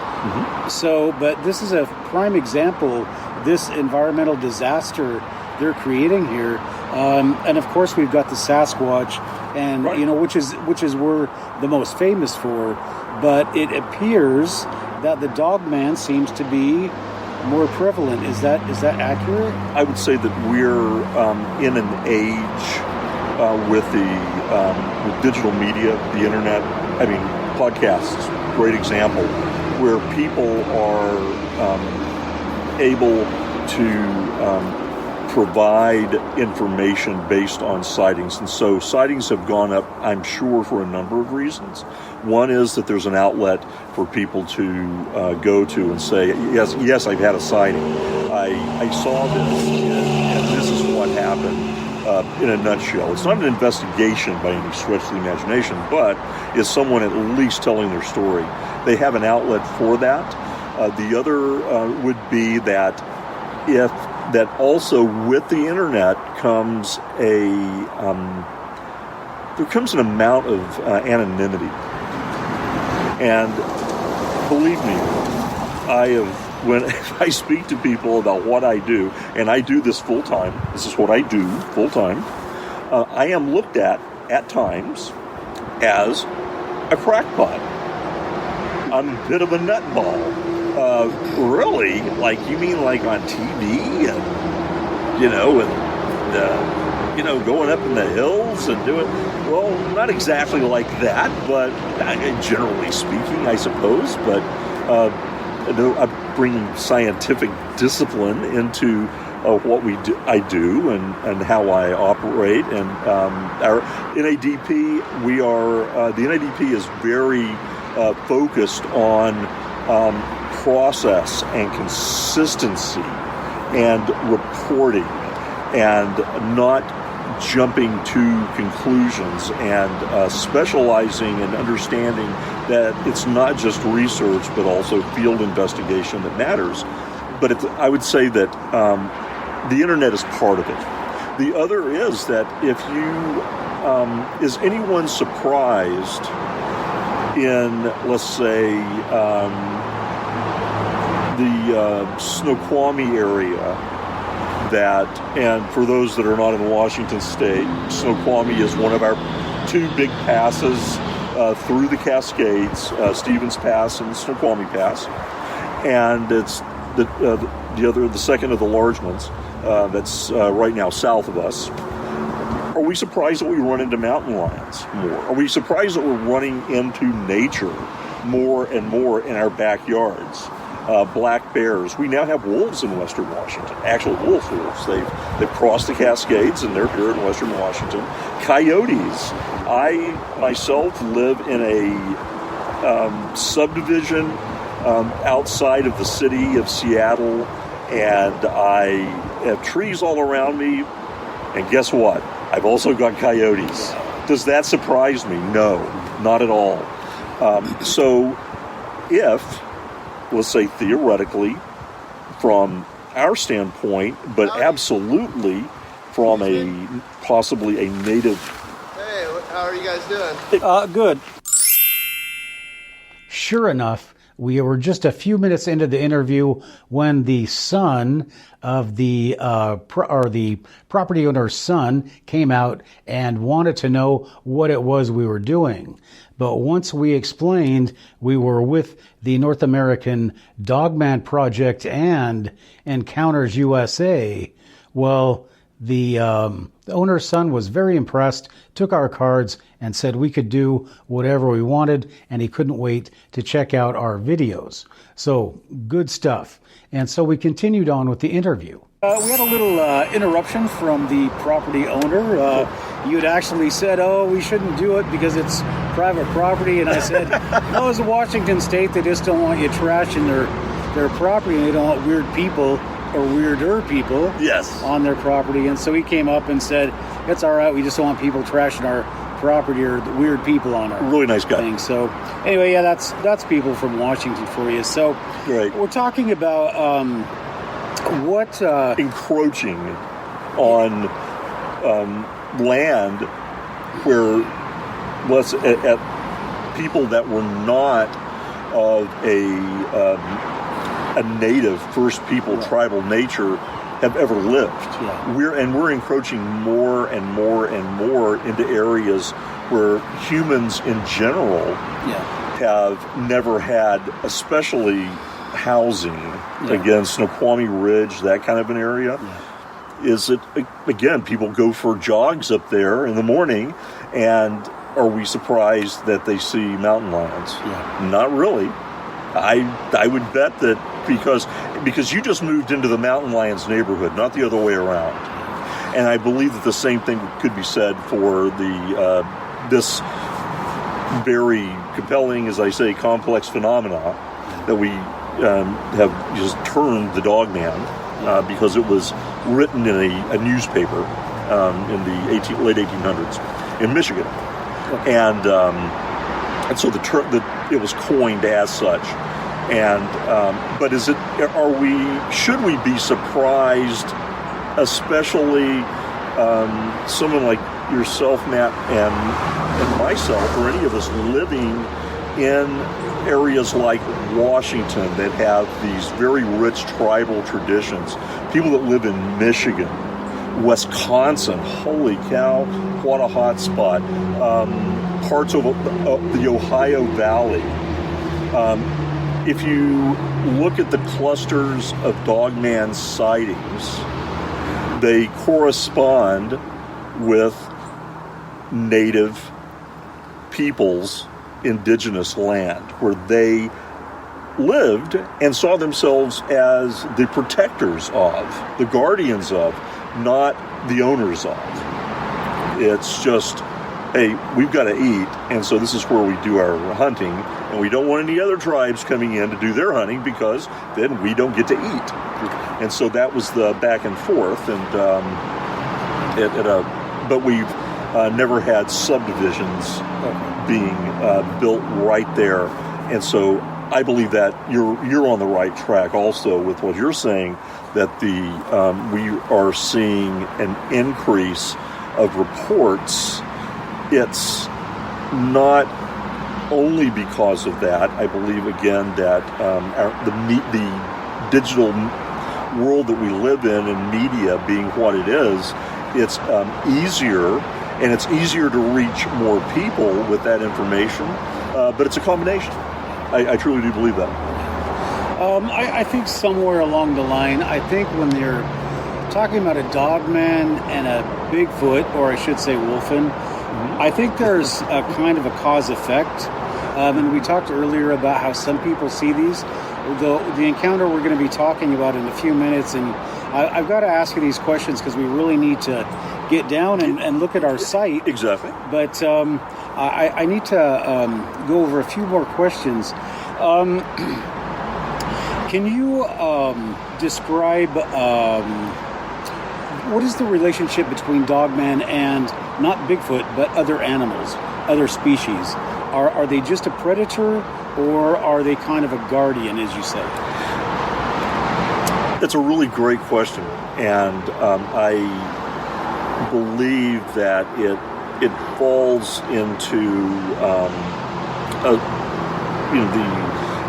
So, but this is a prime example, this environmental disaster they're creating here. And of course we've got the Sasquatch, and which is we're the most famous for, but it appears that the Dogman seems to be more prevalent. Is that accurate? I would say that we're in an age with digital media, the internet, podcasts, great example, where people are able to provide information based on sightings. And so sightings have gone up, I'm sure, for a number of reasons. One is that there's an outlet for people to go to and say, yes, I've had a sighting. I saw this, and this is what happened. In a nutshell, it's not an investigation by any stretch of the imagination, but is someone at least telling their story. They have an outlet for that. The other would be that that also with the internet comes there comes an amount of anonymity. And believe me, when I speak to people about what I do, and I do this full time, this is what I do full time, I am looked at times as a crackpot. I'm a bit of a nutball. Really? Like, you mean like on TV and, going up in the hills and doing, well, not exactly like that, but generally speaking, I suppose, but I'm bringing scientific discipline into what I do and how I operate. And our NADP, the NADP is very focused on process and consistency and reporting and not jumping to conclusions and specializing and understanding that it's not just research but also field investigation that matters. But I would say that the internet is part of it. The other is that if you, is anyone surprised in, let's say, the Snoqualmie area, and for those that are not in Washington State, Snoqualmie is one of our two big passes through the Cascades, Stevens Pass and Snoqualmie Pass, and it's the second of the large ones that's right now south of us. Are we surprised that we run into mountain lions more? Are we surprised that we're running into nature more and more in our backyards? Black bears. We now have wolves in Western Washington. Actual wolves. They've crossed the Cascades and they're here in Western Washington. Coyotes. I myself live in a subdivision outside of the city of Seattle, and I have trees all around me. And guess what? I've also got coyotes. Does that surprise me? No, not at all. So if, let's say theoretically, from our standpoint, but absolutely from possibly a native. Hey, how are you guys doing? Good. Sure enough, we were just a few minutes into the interview when the son of the property owner's son came out and wanted to know what it was we were doing. But once we explained we were with the North American Dogman Project and Encounters USA, well, the owner's son was very impressed, took our cards, and said we could do whatever we wanted, and he couldn't wait to check out our videos. So, good stuff. And so we continued on with the interview. We had a little interruption from the property owner. You had actually said, we shouldn't do it because it's private property. And I said, no, as a Washington state, they just don't want you trashing their property, and they don't want weird people or weirder people on their property. And so he came up and said, it's all right, we just don't want people trashing our property or the weird people on our really nice guy thing. So anyway, yeah, that's people from Washington for you. So we're talking about what encroaching on land where at people that were not of a native First People tribal nature have ever lived. We're encroaching more and more and more into areas where humans in general have never had, especially housing. Again, Snoqualmie Ridge, that kind of an area. Is it, again, people go for jogs up there in the morning, and are we surprised that they see mountain lions? Not really. I would bet that because you just moved into the mountain lions neighborhood, not the other way around. And I believe that the same thing could be said for this very compelling, as I say, complex phenomena that we have just termed the Dogman because it was written in a newspaper in the late 1800s in Michigan, and so it was coined as such. And but should we be surprised, especially someone like yourself, Matt, and myself, or any of us living in areas like Washington that have these very rich tribal traditions, people that live in Michigan, Wisconsin, holy cow, what a hot spot, parts of the Ohio Valley, If you look at the clusters of Dogman sightings, they correspond with native peoples' indigenous land, where they lived and saw themselves as the protectors of, the guardians of, not the owners of. It's just, hey, we've got to eat, and so this is where we do our hunting, and we don't want any other tribes coming in to do their hunting because then we don't get to eat. And so that was the back and forth, and but we've never had subdivisions being built right there, and so I believe that you're on the right track also with what you're saying, that we are seeing an increase of reports. It's not only because of that. I believe again that the digital world that we live in and media being what it is, it's easier, and it's easier to reach more people with that information. But it's a combination. I truly do believe that. I think somewhere along the line, I think when they're talking about a Dogman and a Bigfoot, or I should say Wolfen, I think there's a kind of a cause-effect. And we talked earlier about how some people see these. The encounter we're going to be talking about in a few minutes, and I've got to ask you these questions because we really need to get down and look at our site. Exactly. But I need to go over a few more questions. Can you describe what is the relationship between Dogman and not Bigfoot, but other animals, other species? Are they just a predator, or are they kind of a guardian, as you say? That's a really great question, and I believe that it falls into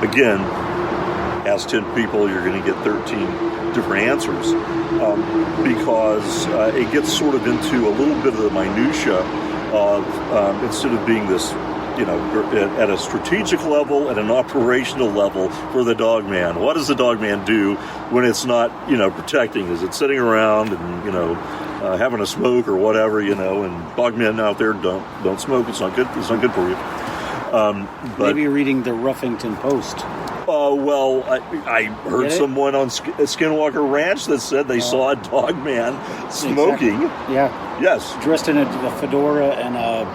again, ask 10 people, you're going to get 13 different answers, because it gets sort of into a little bit of the minutia of instead of being this, at a strategic level, at an operational level for the Dogman. What does the Dogman do when it's not, protecting? Is it sitting around and, having a smoke or whatever, and Dogmen out there don't smoke. It's not good. It's not good for you. But maybe reading the Ruffington Post. Well, I heard someone on Skinwalker Ranch that said they saw a Dogman smoking. Exactly. Yeah. Yes. Dressed in a fedora and a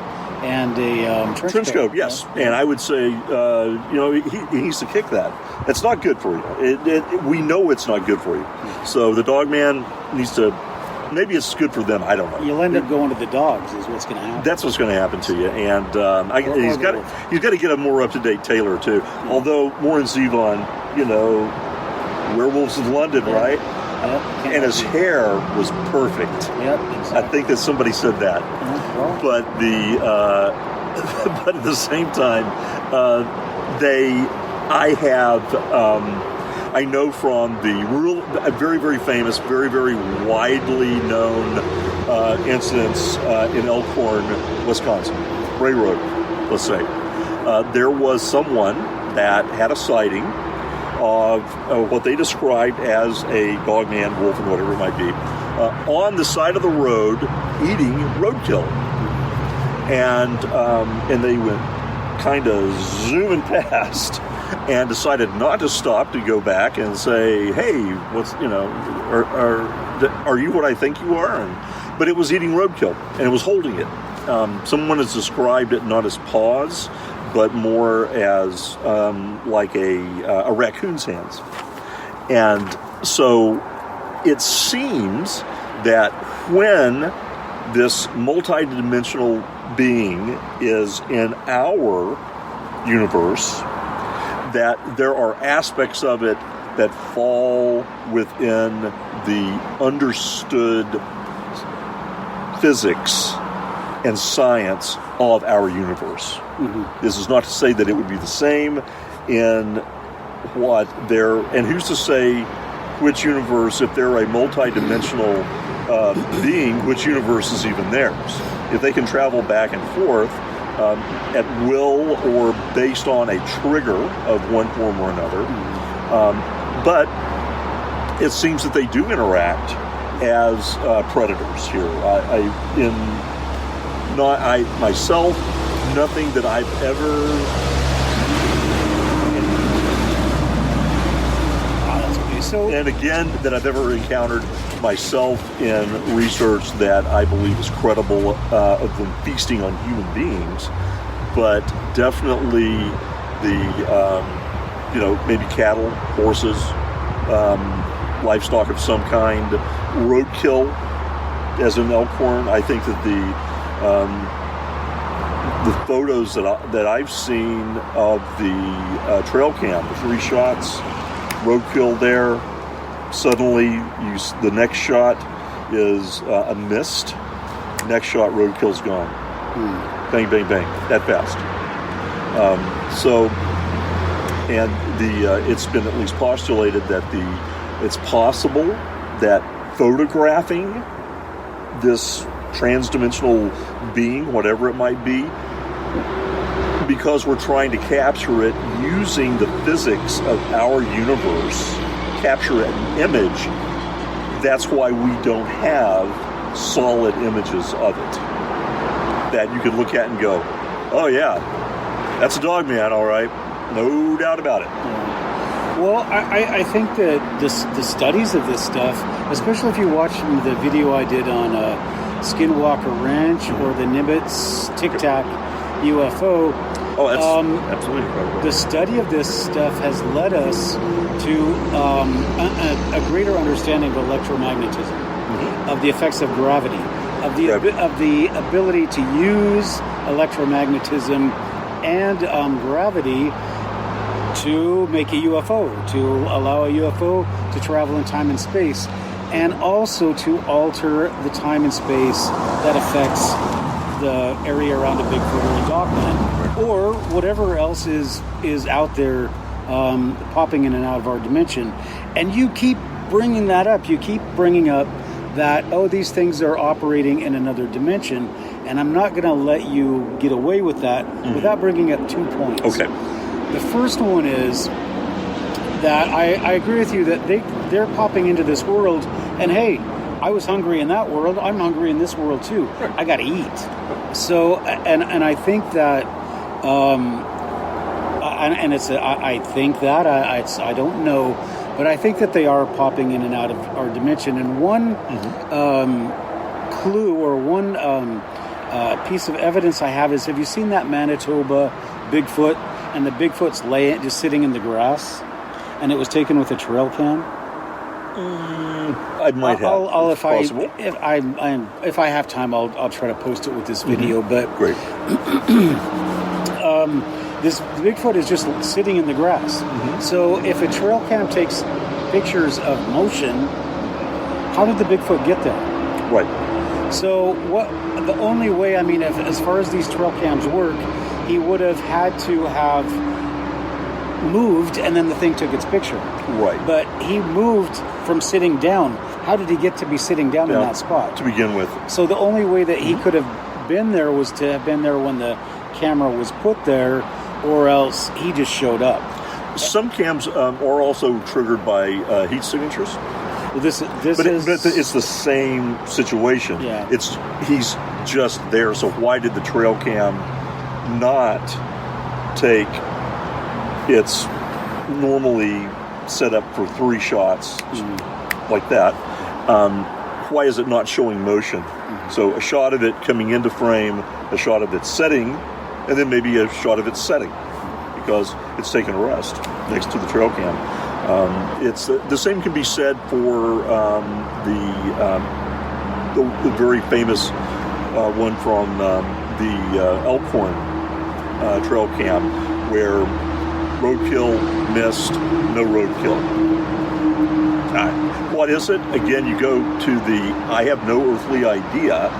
trench coat. Yes. Yeah. And I would say, he needs to kick that. It's not good for you. We know it's not good for you. So the Dogman needs to. Maybe it's good for them. I don't know. You'll end up going to the dogs, is what's going to happen. That's what's going to happen to you. And he's got to get a more up-to-date tailor, too. Yeah. Although, Warren Zevon, Werewolves of London, right? Yep. And his hair was perfect. Yep, exactly. I think that somebody said that. Well. But but at the same time, I know from the very, very famous, very, very widely known incidents in Elkhorn, Wisconsin, Railroad, let's say, there was someone that had a sighting of what they described as a Dogman, Wolfen, whatever it might be, on the side of the road eating roadkill. And they went kind of zooming past and decided not to stop, to go back and say, hey, are you what I think you are? But it was eating roadkill, and it was holding it. Someone has described it not as paws, but more as like a raccoon's hands. And so it seems that when this multidimensional being is in our universe, that there are aspects of it that fall within the understood physics and science of our universe. Mm-hmm. This is not to say that it would be the same in what they're, and who's to say which universe, if they're a multi-dimensional being, which universe is even theirs. If they can travel back and forth, at will or based on a trigger of one form or another. But it seems that they do interact as predators here. Myself, nothing that I've ever. And again, that I've ever encountered myself in research that I believe is credible of them feasting on human beings, but definitely maybe cattle, horses, livestock of some kind, roadkill as an elkhorn. I think that the photos that I've seen of the trail cam, the 3 shots, roadkill there. Suddenly, the next shot is a mist. Next shot, roadkill's gone. Bang, bang, bang. That fast. It's been at least postulated that it's possible that photographing this transdimensional being, whatever it might be, because we're trying to capture it using the physics of our universe, capture an image, that's why we don't have solid images of it that you can look at and go, oh yeah, that's a Dogman, all right, no doubt about it. Well, I think that the studies of this stuff, especially if you watch the video I did on Skinwalker Ranch or the Nimitz Tic Tac UFO. Oh, that's absolutely incredible. The study of this stuff has led us to a greater understanding of electromagnetism, of the effects of gravity, of the ability to use electromagnetism and gravity to make a UFO, to allow a UFO to travel in time and space, and also to alter the time and space that affects the area around a Bigfoot or a Dogman, or whatever else is out there popping in and out of our dimension. And you keep bringing that up. You keep bringing up that, these things are operating in another dimension, and I'm not going to let you get away with that without bringing up 2 points. Okay. The first one is that I agree with you that they're popping into this world, and hey, I was hungry in that world. I'm hungry in this world too. I got to eat. So, and I think that, I think that I don't know, but I think that they are popping in and out of our dimension. And one clue or one piece of evidence I have is: have you seen that Manitoba Bigfoot? And the Bigfoot's just sitting in the grass, and it was taken with a trail cam. I might have. If I have time, I'll try to post it with this video. But great. This Bigfoot is just sitting in the grass. So if a trail cam takes pictures of motion, how did the Bigfoot get there? Right. So the only way, as far as these trail cams work, he would have had to have moved, and then the thing took its picture. Right. But he moved from sitting down. How did he get to be sitting down in that spot? To begin with. So the only way that he could have been there was to have been there when the camera was put there, or else he just showed up. Some cams are also triggered by heat signatures. Well, but it's the same situation. Yeah. He's just there. So why did the trail cam not take its normally set up for 3 shots like that? Why is it not showing motion? So a shot of it coming into frame, a shot of it setting, and then maybe a shot of it setting because it's taking a rest next to the trail cam. It's the same can be said for the very famous one from the Elkhorn trail cam, where roadkill missed, no roadkill. What is it? Again, you go to I have no earthly idea.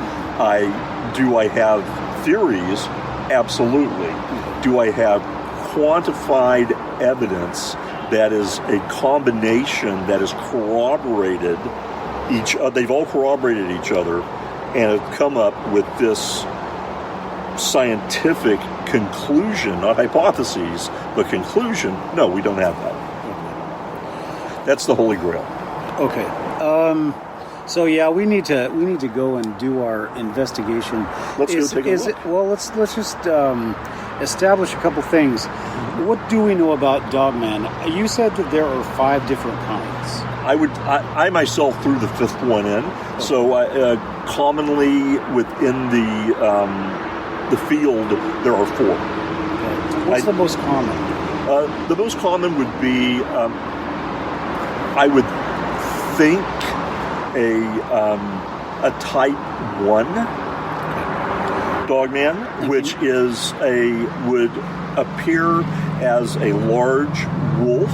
Do I have theories? Absolutely. Do I have quantified evidence that is a combination that is corroborated they've all corroborated each other and have come up with this scientific conclusion, not hypotheses, but conclusion, no, we don't have that. That's the Holy Grail. Okay. So yeah, we need to go and do our investigation. Let's go take a look. Let's just establish a couple things. What do we know about Dogman? You said that there are 5 different kinds. I myself threw the 5th one in. Okay. So commonly within the field there are 4. Okay. What's the most common? The most common would be, I would think, a type 1 Dogman, which would appear as a large wolf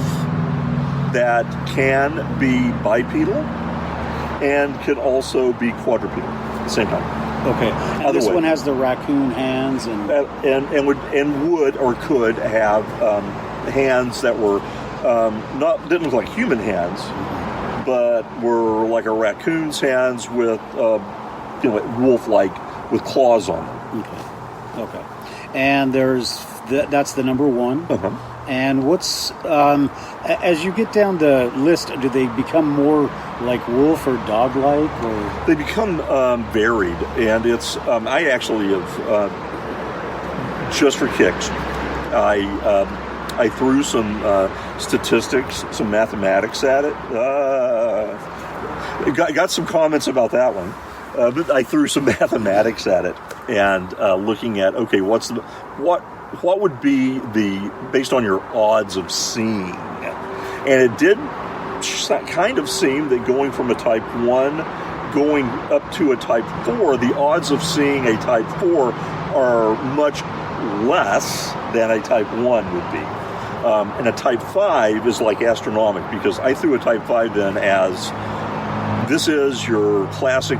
that can be bipedal and can also be quadrupedal at the same time. Okay, and this one has the raccoon hands and would or could have hands that were didn't look like human hands, but were like a raccoon's hands with wolf-like with claws on them. Okay. And that's the number 1. Uh-huh. And what's as you get down the list, do they become more like wolf or dog-like, or they become varied? And it's I actually have just for kicks, I threw some statistics, some mathematics at it. Got some comments about that one. But I threw some mathematics at it and looking at, okay, what would be based on your odds of seeing? And it did kind of seem that going from a type 1 going up to a type 4, the odds of seeing a type 4 are much less than a type 1 would be. And a type 5 is like astronomical, because I threw a type 5 then as this is your classic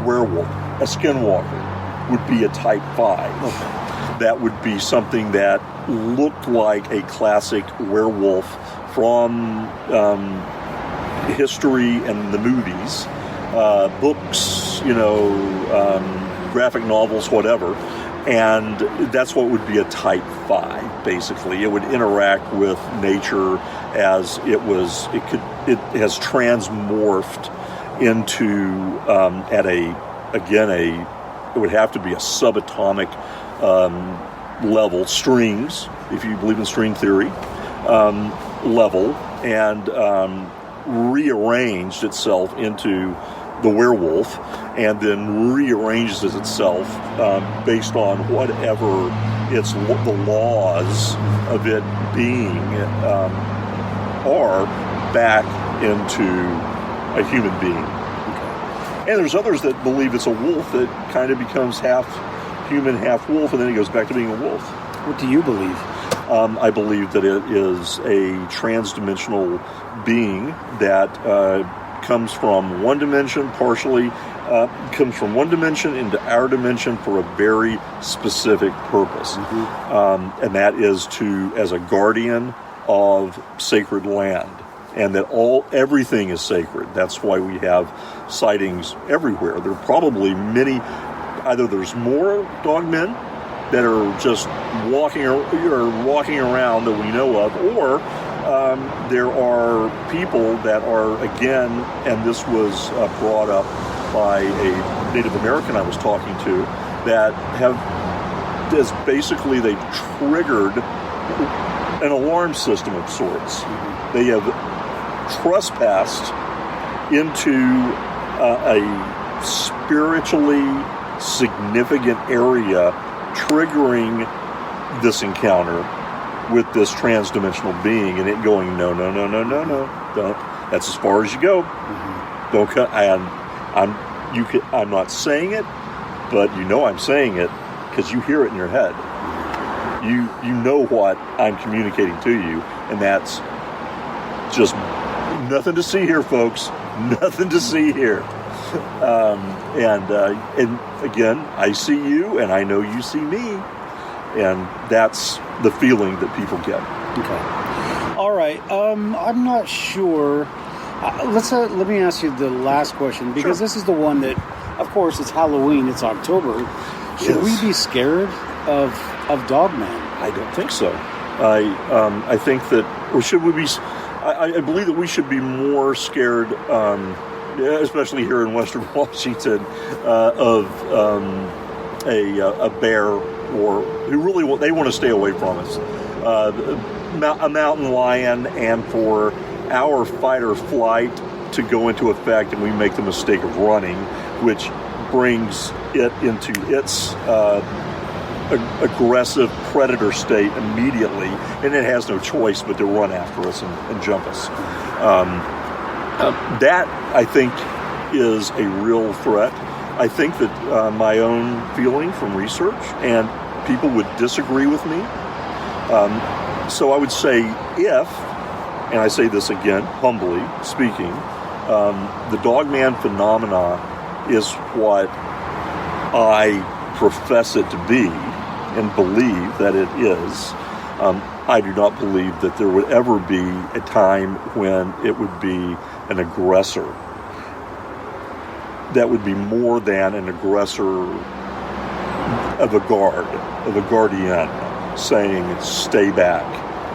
werewolf. A Skinwalker would be a type 5. Okay. That would be something that looked like a classic werewolf from history and the movies, books, graphic novels, whatever. And that's what would be a type 5, basically. It would interact with nature as it has transmorphed into, it would have to be a subatomic level, strings, if you believe in string theory, level, and rearranged itself into the werewolf, and then rearranges itself based on whatever the laws of it being are back into a human being. And there's others that believe it's a wolf that kind of becomes half human, half wolf, and then he goes back to being a wolf. What do you believe? I believe that it is a trans-dimensional being that comes from one dimension, comes from one dimension into our dimension for a very specific purpose. Mm-hmm. And that is as a guardian of sacred land. And that everything is sacred. That's why we have sightings everywhere. There are probably many, either there's more dogmen that are just walking around that we know of, or there are people that are, again, and this was brought up by a Native American I was talking to, that as basically they've triggered an alarm system of sorts. They have trespassed into a spiritually significant area, triggering this encounter with this trans-dimensional being, and it going, no, don't. That's as far as you go. Mm-hmm. Don't cut. I'm not saying it, but I'm saying it because you hear it in your head. You know what I'm communicating to you, and that's just nothing to see here, folks. Nothing to see here. And again, I see you, and I know you see me, and that's the feeling that people get. Okay. All right. I'm not sure. Let me ask you the last question, because This is the one that, of course, it's Halloween. It's October. Should we be scared? of Dogman? I don't think so. I think that, or should we be? I believe that we should be more scared, especially here in Western Washington, of a bear, or who really they want to stay away from us. A mountain lion, and for our fight or flight to go into effect, and we make the mistake of running, which brings it into its aggressive predator state immediately, and it has no choice but to run after us and jump us. That, I think, is a real threat. I think that my own feeling from research, and people would disagree with me, so I would say if, and I say this again, humbly speaking, the Dogman phenomena is what I profess it to be and believe that it is. I do not believe that there would ever be a time when it would be an aggressor that would be more than an aggressor of a guardian saying, stay back.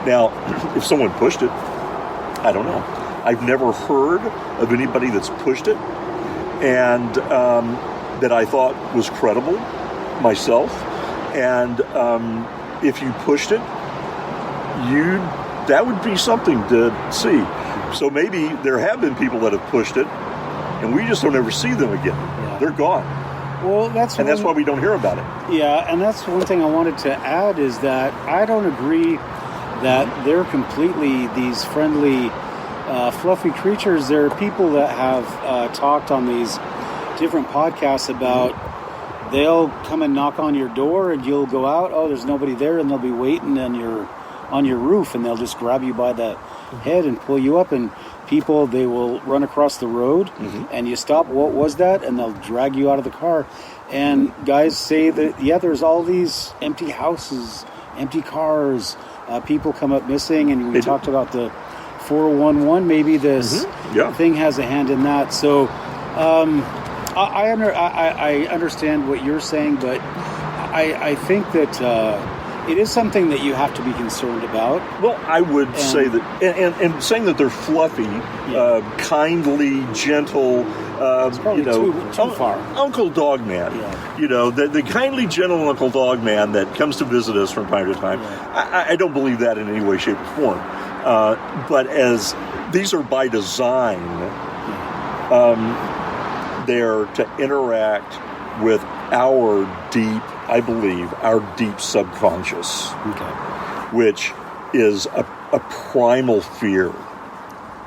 Now, if someone pushed it, I don't know. I've never heard of anybody that's pushed it, and that I thought was credible myself. And if you pushed it, that would be something to see. So maybe there have been people that have pushed it, and we just don't ever see them again. Yeah. They're gone. Well, that's why we don't hear about it. Yeah, and that's one thing I wanted to add is that I don't agree that they're completely these friendly, fluffy creatures. There are people that have talked on these different podcasts about they'll come and knock on your door and you'll go out. Oh, there's nobody there, and they'll be waiting on your roof, and they'll just grab you by the head and pull you up. And people, they will run across the road, and you stop. What was that? And they'll drag you out of the car. And guys say that there's all these empty houses, empty cars. People come up missing, and we talked about the 411. Maybe this thing has a hand in that. So I understand what you're saying, but I think that it is something that you have to be concerned about. Well, I would say that, and saying that they're fluffy, kindly, gentle, it's probably too far. Uncle Dogman, the kindly, gentle Uncle Dogman that comes to visit us from time to time. I don't believe that in any way, shape, or form. But as these are by design, they're to interact with our deep subconscious, which is a primal fear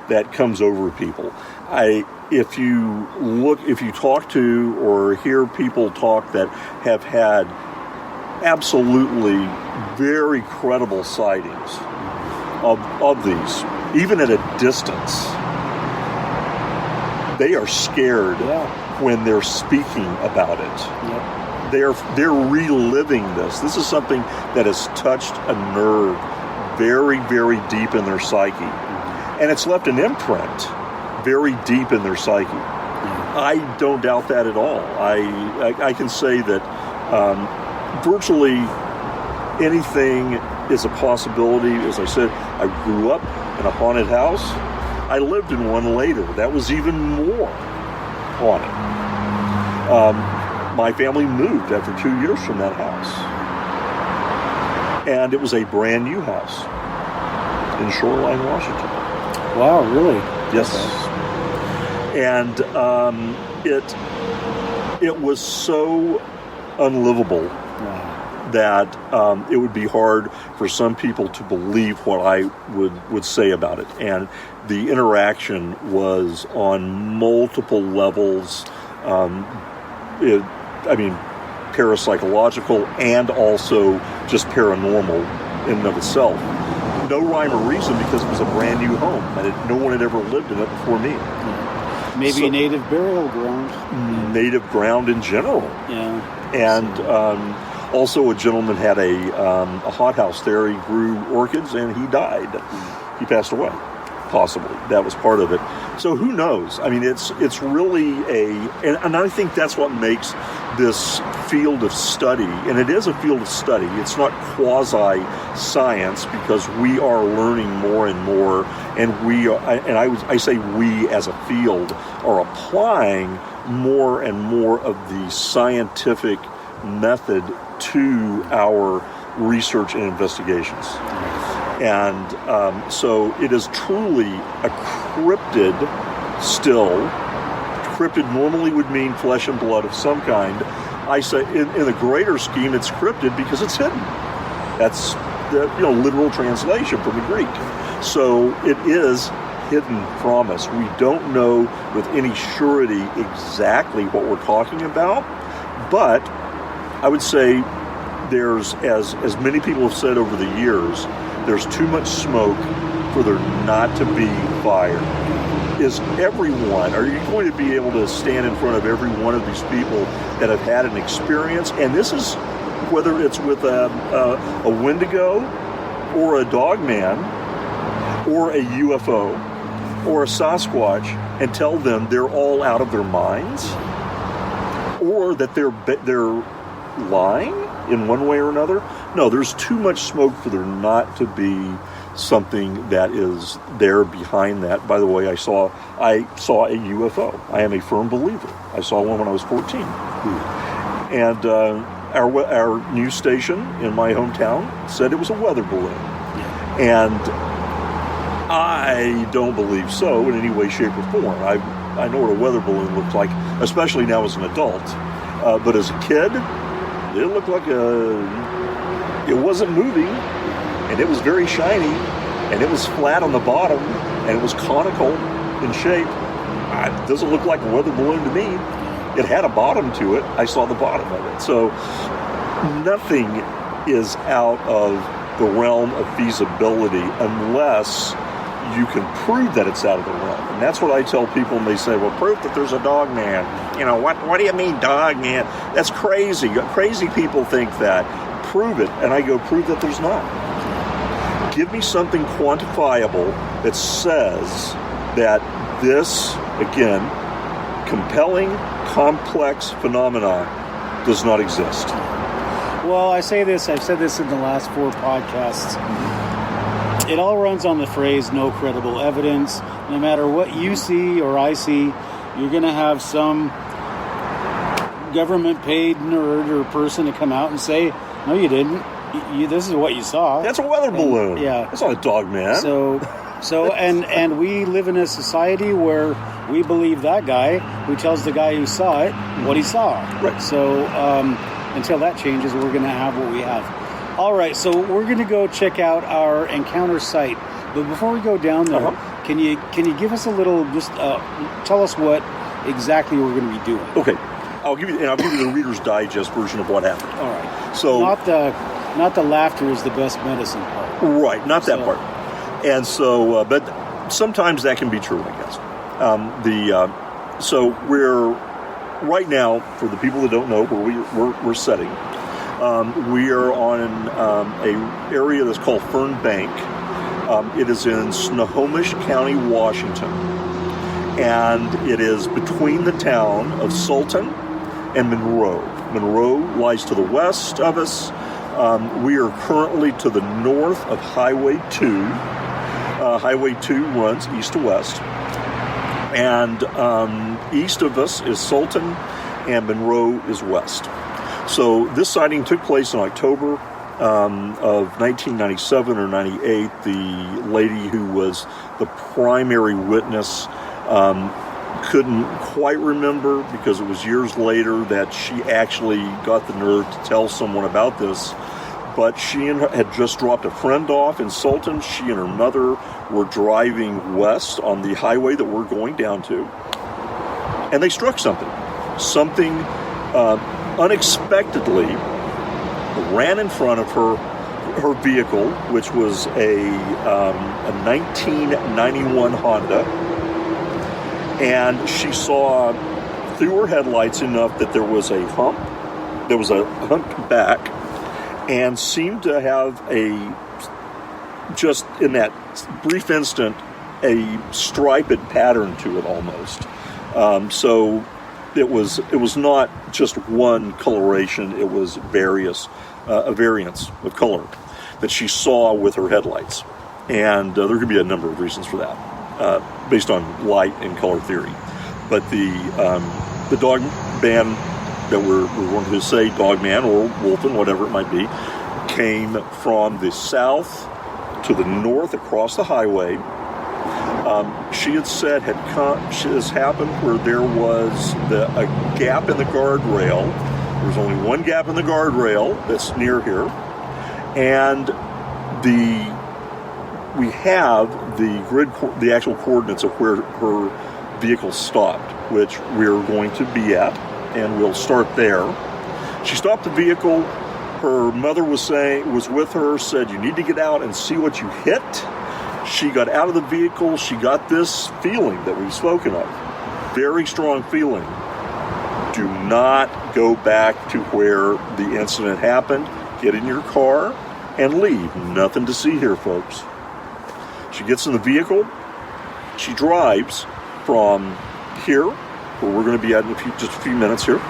that comes over people. If you talk to or hear people talk that have had absolutely very credible sightings of these, even at a distance, they are scared when they're speaking about it. They're reliving this. This is something that has touched a nerve very, very deep in their psyche. And it's left an imprint very deep in their psyche. I don't doubt that at all. I can say that virtually anything is a possibility. As I said, I grew up in a haunted house. I lived in one later. That was even more haunted. My family moved after 2 years from that house. And it was a brand new house in Shoreline, Washington. Wow, really? Yes. And it was so unlivable that it would be hard for some people to believe what I would say about it. And the interaction was on multiple levels. Parapsychological and also just paranormal in and of itself. No rhyme or reason, because it was a brand new home and no one had ever lived in it before me. Maybe a native burial ground. Native ground in general. Yeah. And also a gentleman had a hothouse there. He grew orchids and he died. He passed away. Possibly. That was part of it. So who knows? I mean, it's really and I think that's what makes this field of study, and it is a field of study. It's not quasi-science because we are learning more and more, and I say we as a field are applying more and more of the scientific method to our research and investigations. And so it is truly a cryptid still. Cryptid normally would mean flesh and blood of some kind. I say in the greater scheme, it's cryptid because it's hidden. That's the literal translation from the Greek. So it is hidden from us. We don't know with any surety exactly what we're talking about, but I would say there's, as many people have said over the years, there's too much smoke for there not to be fire. Are you going to be able to stand in front of every one of these people that have had an experience? And this is whether it's with a Wendigo or a Dogman or a UFO or a Sasquatch and tell them they're all out of their minds, or that they're lying in one way or another. No, there's too much smoke for there not to be something that is there behind that. By the way, I saw a UFO. I am a firm believer. I saw one when I was 14. And our news station in my hometown said it was a weather balloon. And I don't believe so in any way, shape, or form. I know what a weather balloon looks like, especially now as an adult. But as a kid, it looked like it wasn't moving, and it was very shiny, and it was flat on the bottom, and it was conical in shape. It doesn't look like a weather balloon to me. It had a bottom to it. I saw the bottom of it. So nothing is out of the realm of feasibility unless you can prove that it's out of the realm. And that's what I tell people when they say, well, proof that there's a dog man. What do you mean dog man? That's crazy. Crazy people think that. Prove it. And I go, prove that there's not. Give me something quantifiable that says that this, again, compelling, complex phenomena does not exist. Well, I've said this in the last 4 podcasts. It all runs on the phrase, no credible evidence. No matter what you see or I see, you're going to have some government-paid nerd or person to come out and say, no, you didn't. This is what you saw. That's a weather balloon. Yeah. That's not a dog man. So and we live in a society where we believe that guy who tells the guy who saw it what he saw. Right. So until that changes, we're going to have what we have. All right, so we're going to go check out our encounter site. But before we go down there, can you give us a little, just tell us what exactly we're going to be doing? Okay, I'll give you the Reader's Digest version of what happened. All right. So not the laughter is the best medicine part. Right, not that part. And so, but sometimes that can be true, I guess. So we're right now, for the people that don't know where we're setting. We are on a area that's called Fern Bank. It is in Snohomish County, Washington, and it is between the town of Sultan and Monroe. Monroe lies to the west of us. We are currently to the north of Highway 2. Highway 2 runs east to west, and east of us is Sultan, and Monroe is west. So this sighting took place in October of 1997 or 98. The lady who was the primary witness couldn't quite remember because it was years later that she actually got the nerve to tell someone about this. But she had just dropped a friend off in Sultan. She and her mother were driving west on the highway that we're going down to. And they struck something. Something unexpectedly ran in front of her vehicle, which was a 1991 Honda. And she saw through her headlights enough that there was a hump. There was a humped back, and seemed to have just in that brief instant, a striped pattern to it almost. So it was not just one coloration. It was a variance of color that she saw with her headlights. And there could be a number of reasons for that, based on light and color theory. But the dog band that we're going to say, Dogman or Wolfen, whatever it might be, came from the south to the north across the highway. She had said has happened where there was a gap in the guardrail. There's only one gap in the guardrail that's near here, and we have the actual coordinates of where her vehicle stopped, which we're going to be at, and we'll start there. She stopped the vehicle. Her mother was with her, said, "You need to get out and see what you hit." She got out of the vehicle. She got this feeling that we've spoken of. Very strong feeling. Do not go back to where the incident happened. Get in your car and leave. Nothing to see here, folks. She gets in the vehicle. She drives from here, where we're going to be at in just a few minutes here,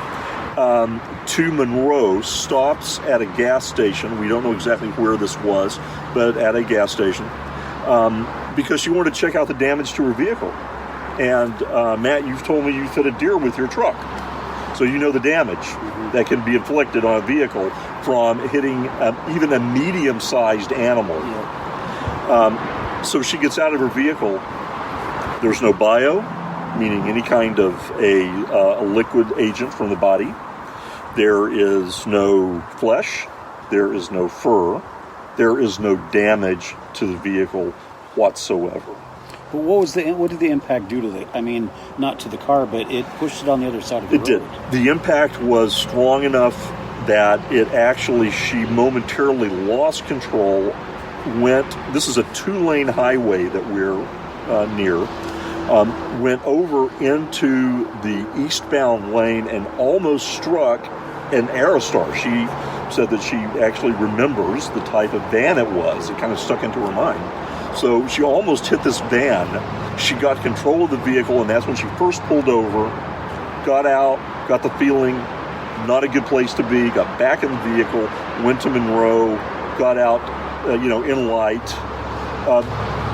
to Monroe, stops at a gas station. We don't know exactly where this was, but at a gas station. Because she wanted to check out the damage to her vehicle. And Matt, you've told me you hit a deer with your truck. So you know the damage that can be inflicted on a vehicle from hitting even a medium-sized animal. Yeah. So she gets out of her vehicle. There's no bio, meaning any kind of a liquid agent from the body. There is no flesh. There is no fur. There is no damage to the vehicle whatsoever. But what did the impact do to the? I mean, not to the car, but it pushed it on the other side of the road. It did. The impact was strong enough that she momentarily lost control. This is a 2-lane highway that we're near. Went over into the eastbound lane and almost struck an Aerostar. She said that she actually remembers the type of van it was. It kind of stuck into her mind. So she almost hit this van. She got control of the vehicle, and that's when she first pulled over, got out, got the feeling, not a good place to be, got back in the vehicle, went to Monroe, got out, in light.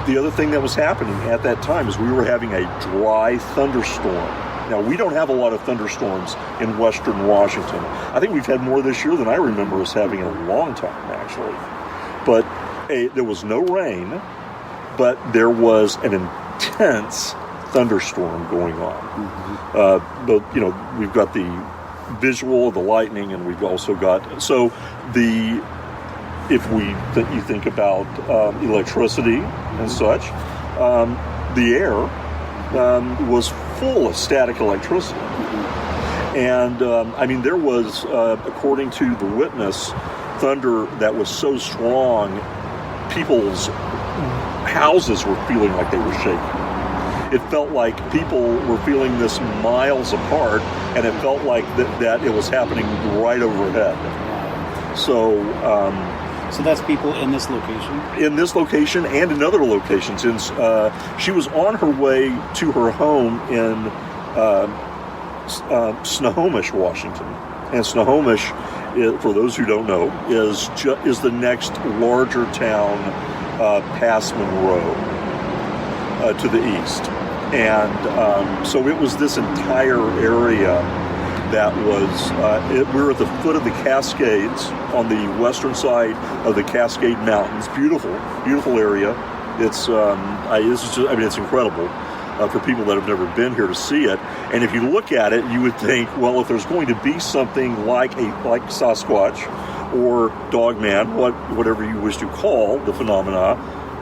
The other thing that was happening at that time is we were having a dry thunderstorm. Now, we don't have a lot of thunderstorms in western Washington. I think we've had more this year than I remember us having in a long time, actually. But there was no rain, but there was an intense thunderstorm going on. But, we've got the visual of the lightning, and we've also got... If you think about electricity and such, the air was full of static electricity. And, there was, according to the witness, thunder that was so strong, people's houses were feeling like they were shaking. It felt like people were feeling this miles apart, and it felt like that it was happening right overhead. So that's people in this location? In this location and in other locations. She was on her way to her home in Snohomish, Washington. And Snohomish, for those who don't know, is the next larger town past Monroe to the east. And so it was this entire area that was, we were at the foot of the Cascades on the western side of the Cascade Mountains. Beautiful, beautiful area. It's incredible for people that have never been here to see it. And if you look at it, you would think, well, if there's going to be something like Sasquatch or Dogman, whatever you wish to call the phenomena,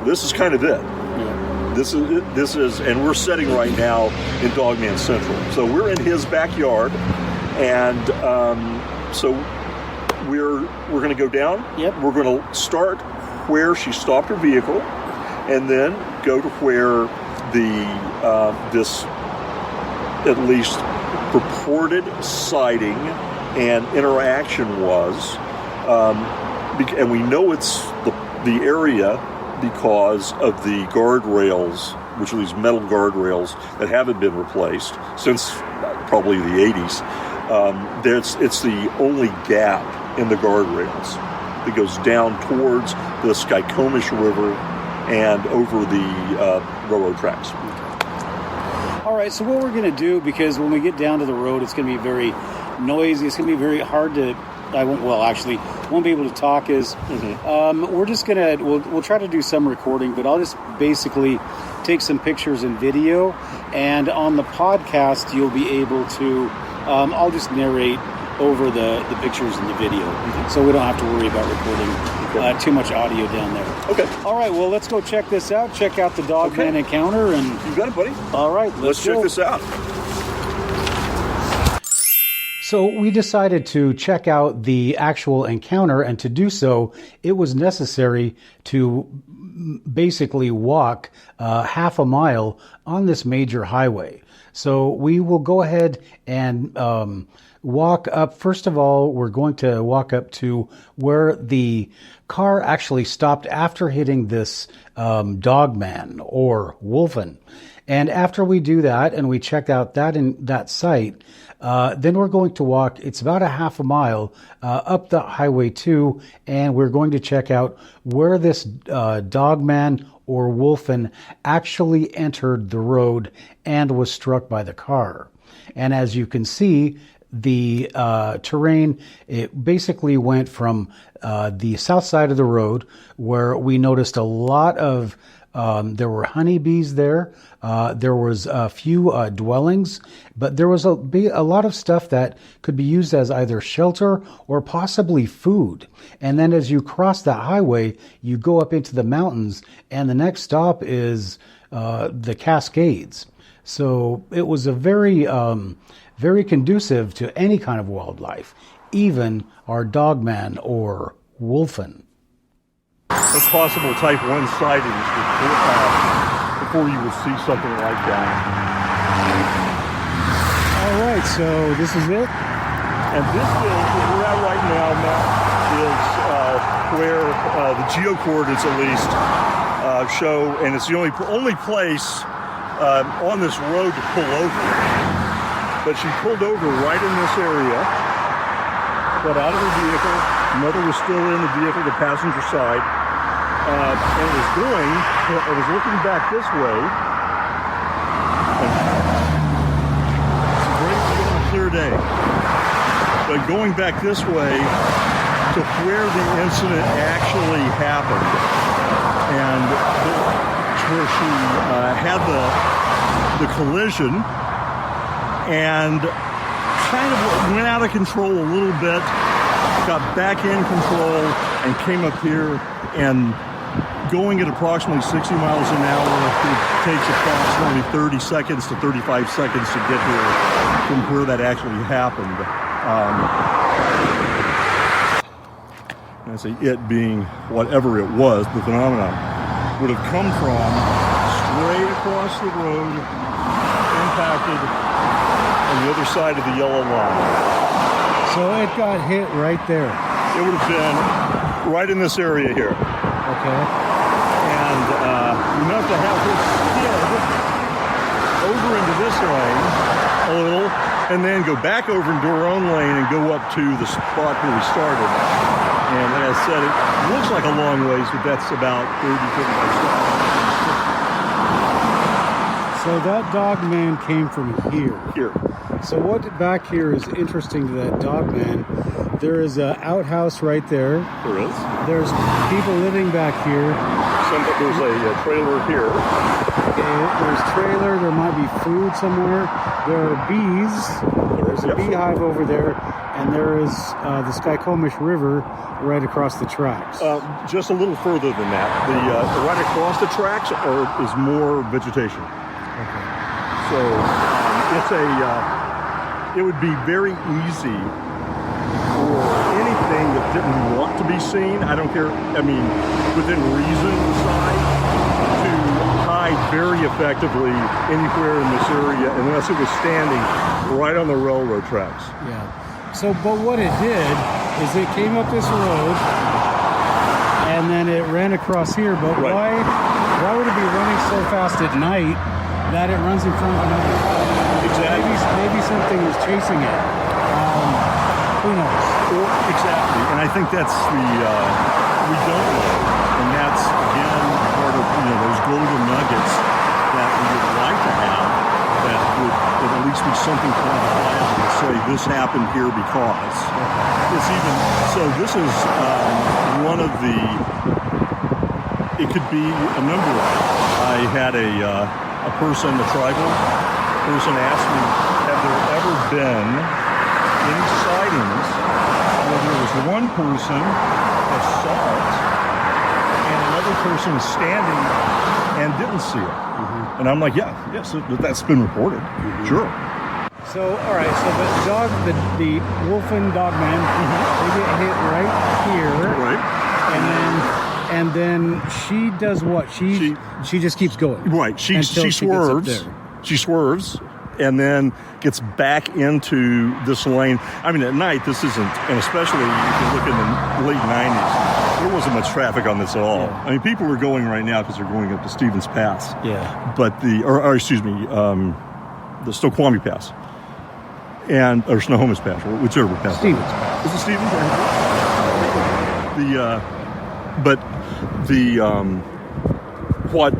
this is kind of it. Yeah. This is, and we're sitting right now in Dogman Central. So we're in his backyard. And so we're going to go down. Yep. We're going to start where she stopped her vehicle, and then go to where this at least purported sighting and interaction was. And we know it's the area because of the guardrails, which are these metal guardrails that haven't been replaced since probably the 80s. It's the only gap in the guardrails that goes down towards the Skinwalker River and over the railroad tracks. All right, so what we're going to do, because when we get down to the road, it's going to be very noisy. It's going to be very hard to, won't be able to talk, we're just going to, we'll try to do some recording, but I'll just basically take some pictures and video, and on the podcast, you'll be able to, I'll just narrate over the pictures and the video, so we don't have to worry about recording too much audio down there. Okay. All right, well, let's go check this out. Check out the Dogman encounter. And you got it, buddy. All right, let's check this out. So we decided to check out the actual encounter, and to do so, it was necessary to basically walk half a mile on this major highway. So we will go ahead and walk up. First of all, we're going to walk up to where the car actually stopped after hitting this Dogman or Wolfen. And after we do that and we check out that site, then we're going to walk, it's about a half a mile up the Highway 2, and we're going to check out where this Dogman or Wolfen actually entered the road and was struck by the car. And as you can see, the terrain, it basically went from the south side of the road, where we noticed a lot of there were honeybees there. There was a few dwellings, but there was a lot of stuff that could be used as either shelter or possibly food. And then as you cross that highway, you go up into the mountains, and the next stop is the Cascades. So it was a very conducive to any kind of wildlife, even our Dogman or Wolfen. It's possible type 1 sightings before you would see something like that. All right, so this is it? And this is where we're at right now, Matt, is where the geocoordinates at least show, and it's the only place on this road to pull over. But she pulled over right in this area, got out of her vehicle. Mother was still in the vehicle, the passenger side, and I was looking back this way. It's a great view on a clear day. But going back this way to where the incident actually happened, and where she had the collision, and kind of went out of control a little bit, got back in control, and came up here, and going at approximately 60 miles an hour, it takes approximately 30 seconds to 35 seconds to get here from where that actually happened. I say it being whatever it was, the phenomenon would have come from straight across the road, impacted on the other side of the yellow line. So it got hit right there. It would have been right in this area here. Okay. And enough to have her skid over into this lane a little, and then go back over into her own lane and go up to the spot where we started. And like I said, it looks like a long ways, but that's about 30, 35 steps. So that Dogman came from here. Here. So what back here is interesting to that Dogman, there is an outhouse right there. There is. There's people living back here. There's a trailer here. There's trailer, there might be food somewhere. There are bees. There's a beehive over there. And there is the Skinwalker River right across the tracks. Just a little further than that. The right across the tracks is more vegetation. Okay. So it would be very easy for anything that didn't want to be seen, I don't care, I mean, within reason side, to hide very effectively anywhere in this area unless it was standing right on the railroad tracks. Yeah. So, but what it did is it came up this road and then it ran across here. But why would it be running so fast at night that it runs in front of another car? Exactly. maybe something was chasing it. Who knows? Well, exactly, and I think that's the we don't know, and that's again part of those golden nuggets that we would like to have that would at least be something quantifiable to say this happened here because it's even so. This is one of the. It could be a number of. I had a person, a tribal person, asked me, "Have there ever been any sightings where there was one person that saw it and another person was standing and didn't see it?" And I'm like, yes, that's been reported. Sure. So, all right. So the Wolfen Dogman, they get hit right here, Right. and then she does what? She just keeps going. Right. She until swerves. Gets up there. She swerves and then gets back into this lane. I mean, at night, this isn't, and especially if you look in the late 90s, there wasn't much traffic on this at all. Yeah. I mean, people are going right now because they're going up to Stevens Pass. Yeah. But the Snoqualmie Pass. Or Snohomish Pass, or whichever pass. Stevens Pass. Is it Stevens? What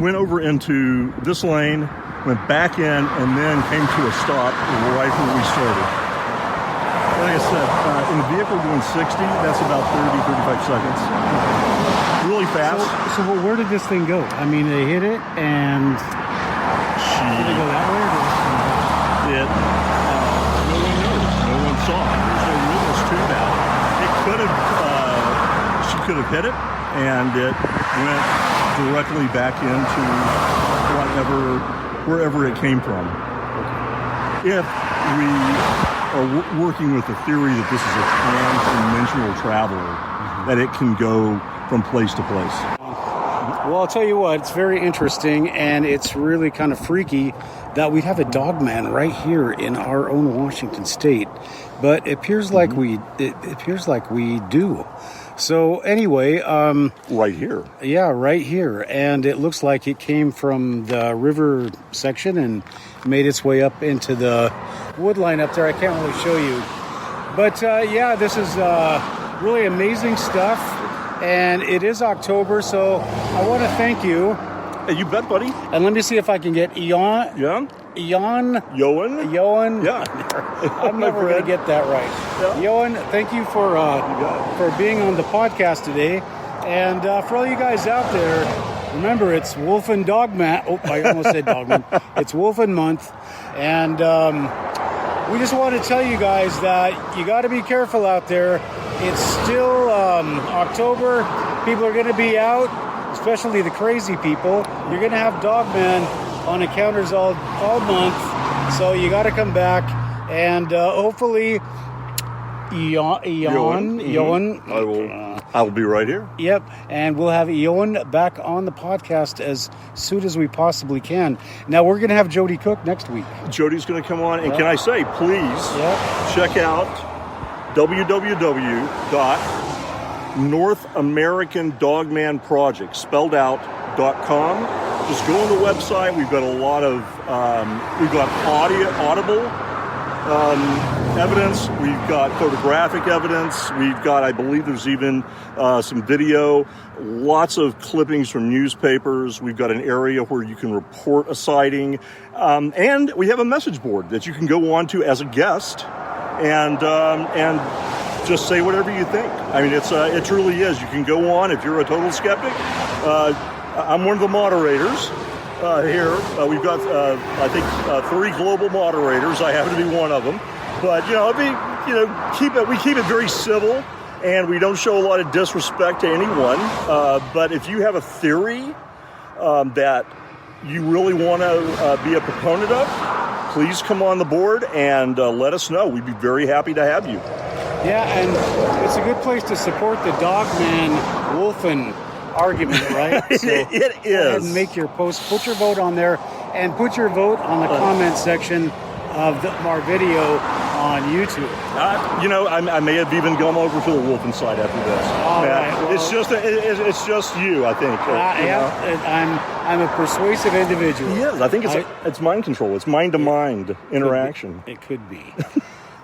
went over into this lane, went back in, and then came to a stop right where we started. Like I said, in a vehicle going 60, that's about 30, 35 seconds. Really fast. So where did this thing go? I mean, they hit it, and did it go that way? Or no one knows. No one saw it. There's no witness to that. It could have, she could have hit it, and it went directly back into wherever it came from. If we are working with the theory that this is a trans-dimensional traveler, that it can go from place to place. Well, I'll tell you what, it's very interesting, and it's really kind of freaky that we have a dogman right here in our own Washington state, but it appears like we do. So anyway, right here. Yeah, right here, and it looks like it came from the river section and made its way up into the wood line up there. I can't really show you, but yeah, this is really amazing stuff. And it is October, so I want to thank you. Hey, you bet, buddy. And let me see if I can get Eioen. Eioen? Yeah. I'm never going to get that right. Yeah. Eioen, thank you for being on the podcast today. And for all you guys out there, remember, it's Wolfen Dogman. Oh, I almost said Dogman. It's Wolfen month. And we just want to tell you guys that you got to be careful out there. It's still October. People are going to be out, especially the crazy people. You're going to have dogmen on encounters all month. So you got to come back. And hopefully, Eioen. I will be right here. Yep, and we'll have Eioen back on the podcast as soon as we possibly can. Now, we're going to have Jody Cook next week. Jody's going to come on. And can I say, please check out www.NorthAmericanDogmanProject.com. Just go on the website. We've got a lot of we've got audible evidence. We've got photographic evidence. We've got, I believe there's even some video, lots of clippings from newspapers. We've got an area where you can report a sighting. And we have a message board that you can go on to as a guest and just say whatever you think. I mean, it truly is. You can go on if you're a total skeptic. I'm one of the moderators here. We've got, I think, 3 global moderators. I happen to be one of them. But we keep it very civil, and we don't show a lot of disrespect to anyone. But if you have a theory that you really want to be a proponent of, please come on the board and let us know. We'd be very happy to have you. Yeah, and it's a good place to support the Dogman Wolfen argument, right? So it is. Go ahead and make your post. Put your vote on there, and put your vote on the comment section of our video on YouTube. I may have even gone over to the Wolfen side after this. All right. Well, it's just you, I think. I'm a persuasive individual. Yeah, I think it's mind control. It's mind-to-mind interaction. It could be.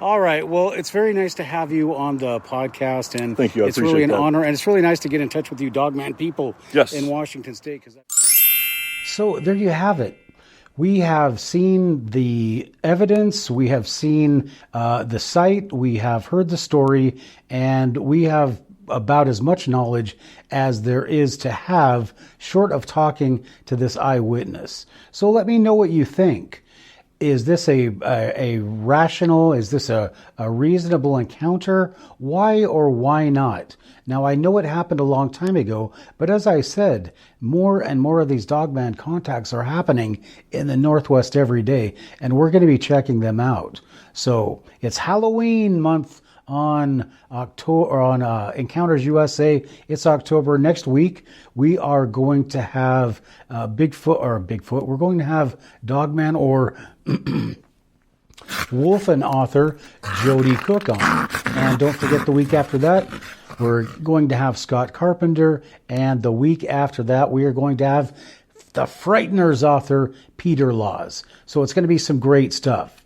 All right. Well, it's very nice to have you on the podcast, and thank you. I it's really an that. honor, and it's really nice to get in touch with you, Dogman people, in Washington State. So there you have it. We have seen the evidence, we have seen the site, we have heard the story, and we have about as much knowledge as there is to have, short of talking to this eyewitness. So let me know what you think. Is this a rational, is this a reasonable encounter? Why or why not? Now, I know it happened a long time ago, but as I said, more and more of these Dogman contacts are happening in the Northwest every day, and we're going to be checking them out. So it's Halloween month on October, on Encounters USA. It's October. Next week, we are going to have Bigfoot. We're going to have Dogman or Wolfen author Jody Cook on. And don't forget, the week after that, we're going to have Scott Carpenter. And the week after that, we are going to have the Frighteners author Peter Laws. So it's going to be some great stuff.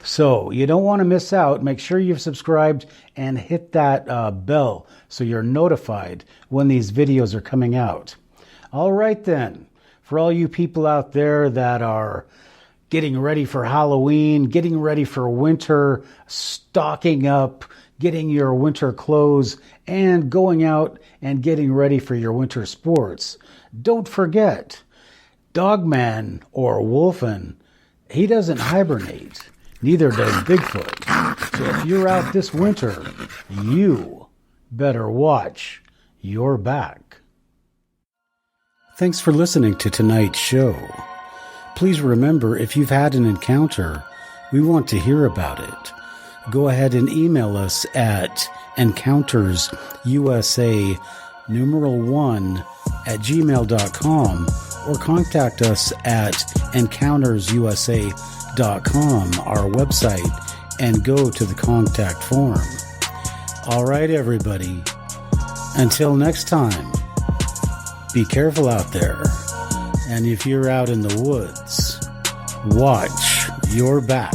So you don't want to miss out. Make sure you've subscribed and hit that bell so you're notified when these videos are coming out. All right then, for all you people out there that are getting ready for Halloween, getting ready for winter, stocking up, getting your winter clothes, and going out and getting ready for your winter sports, don't forget, Dogman or Wolfen, he doesn't hibernate. Neither does Bigfoot. So if you're out this winter, you better watch your back. Thanks for listening to tonight's show. Please remember, if you've had an encounter, we want to hear about it. Go ahead and email us at encountersusa1@gmail.com or contact us at encountersusa.com, our website, and go to the contact form. All right, everybody. Until next time, be careful out there. And if you're out in the woods, watch your back.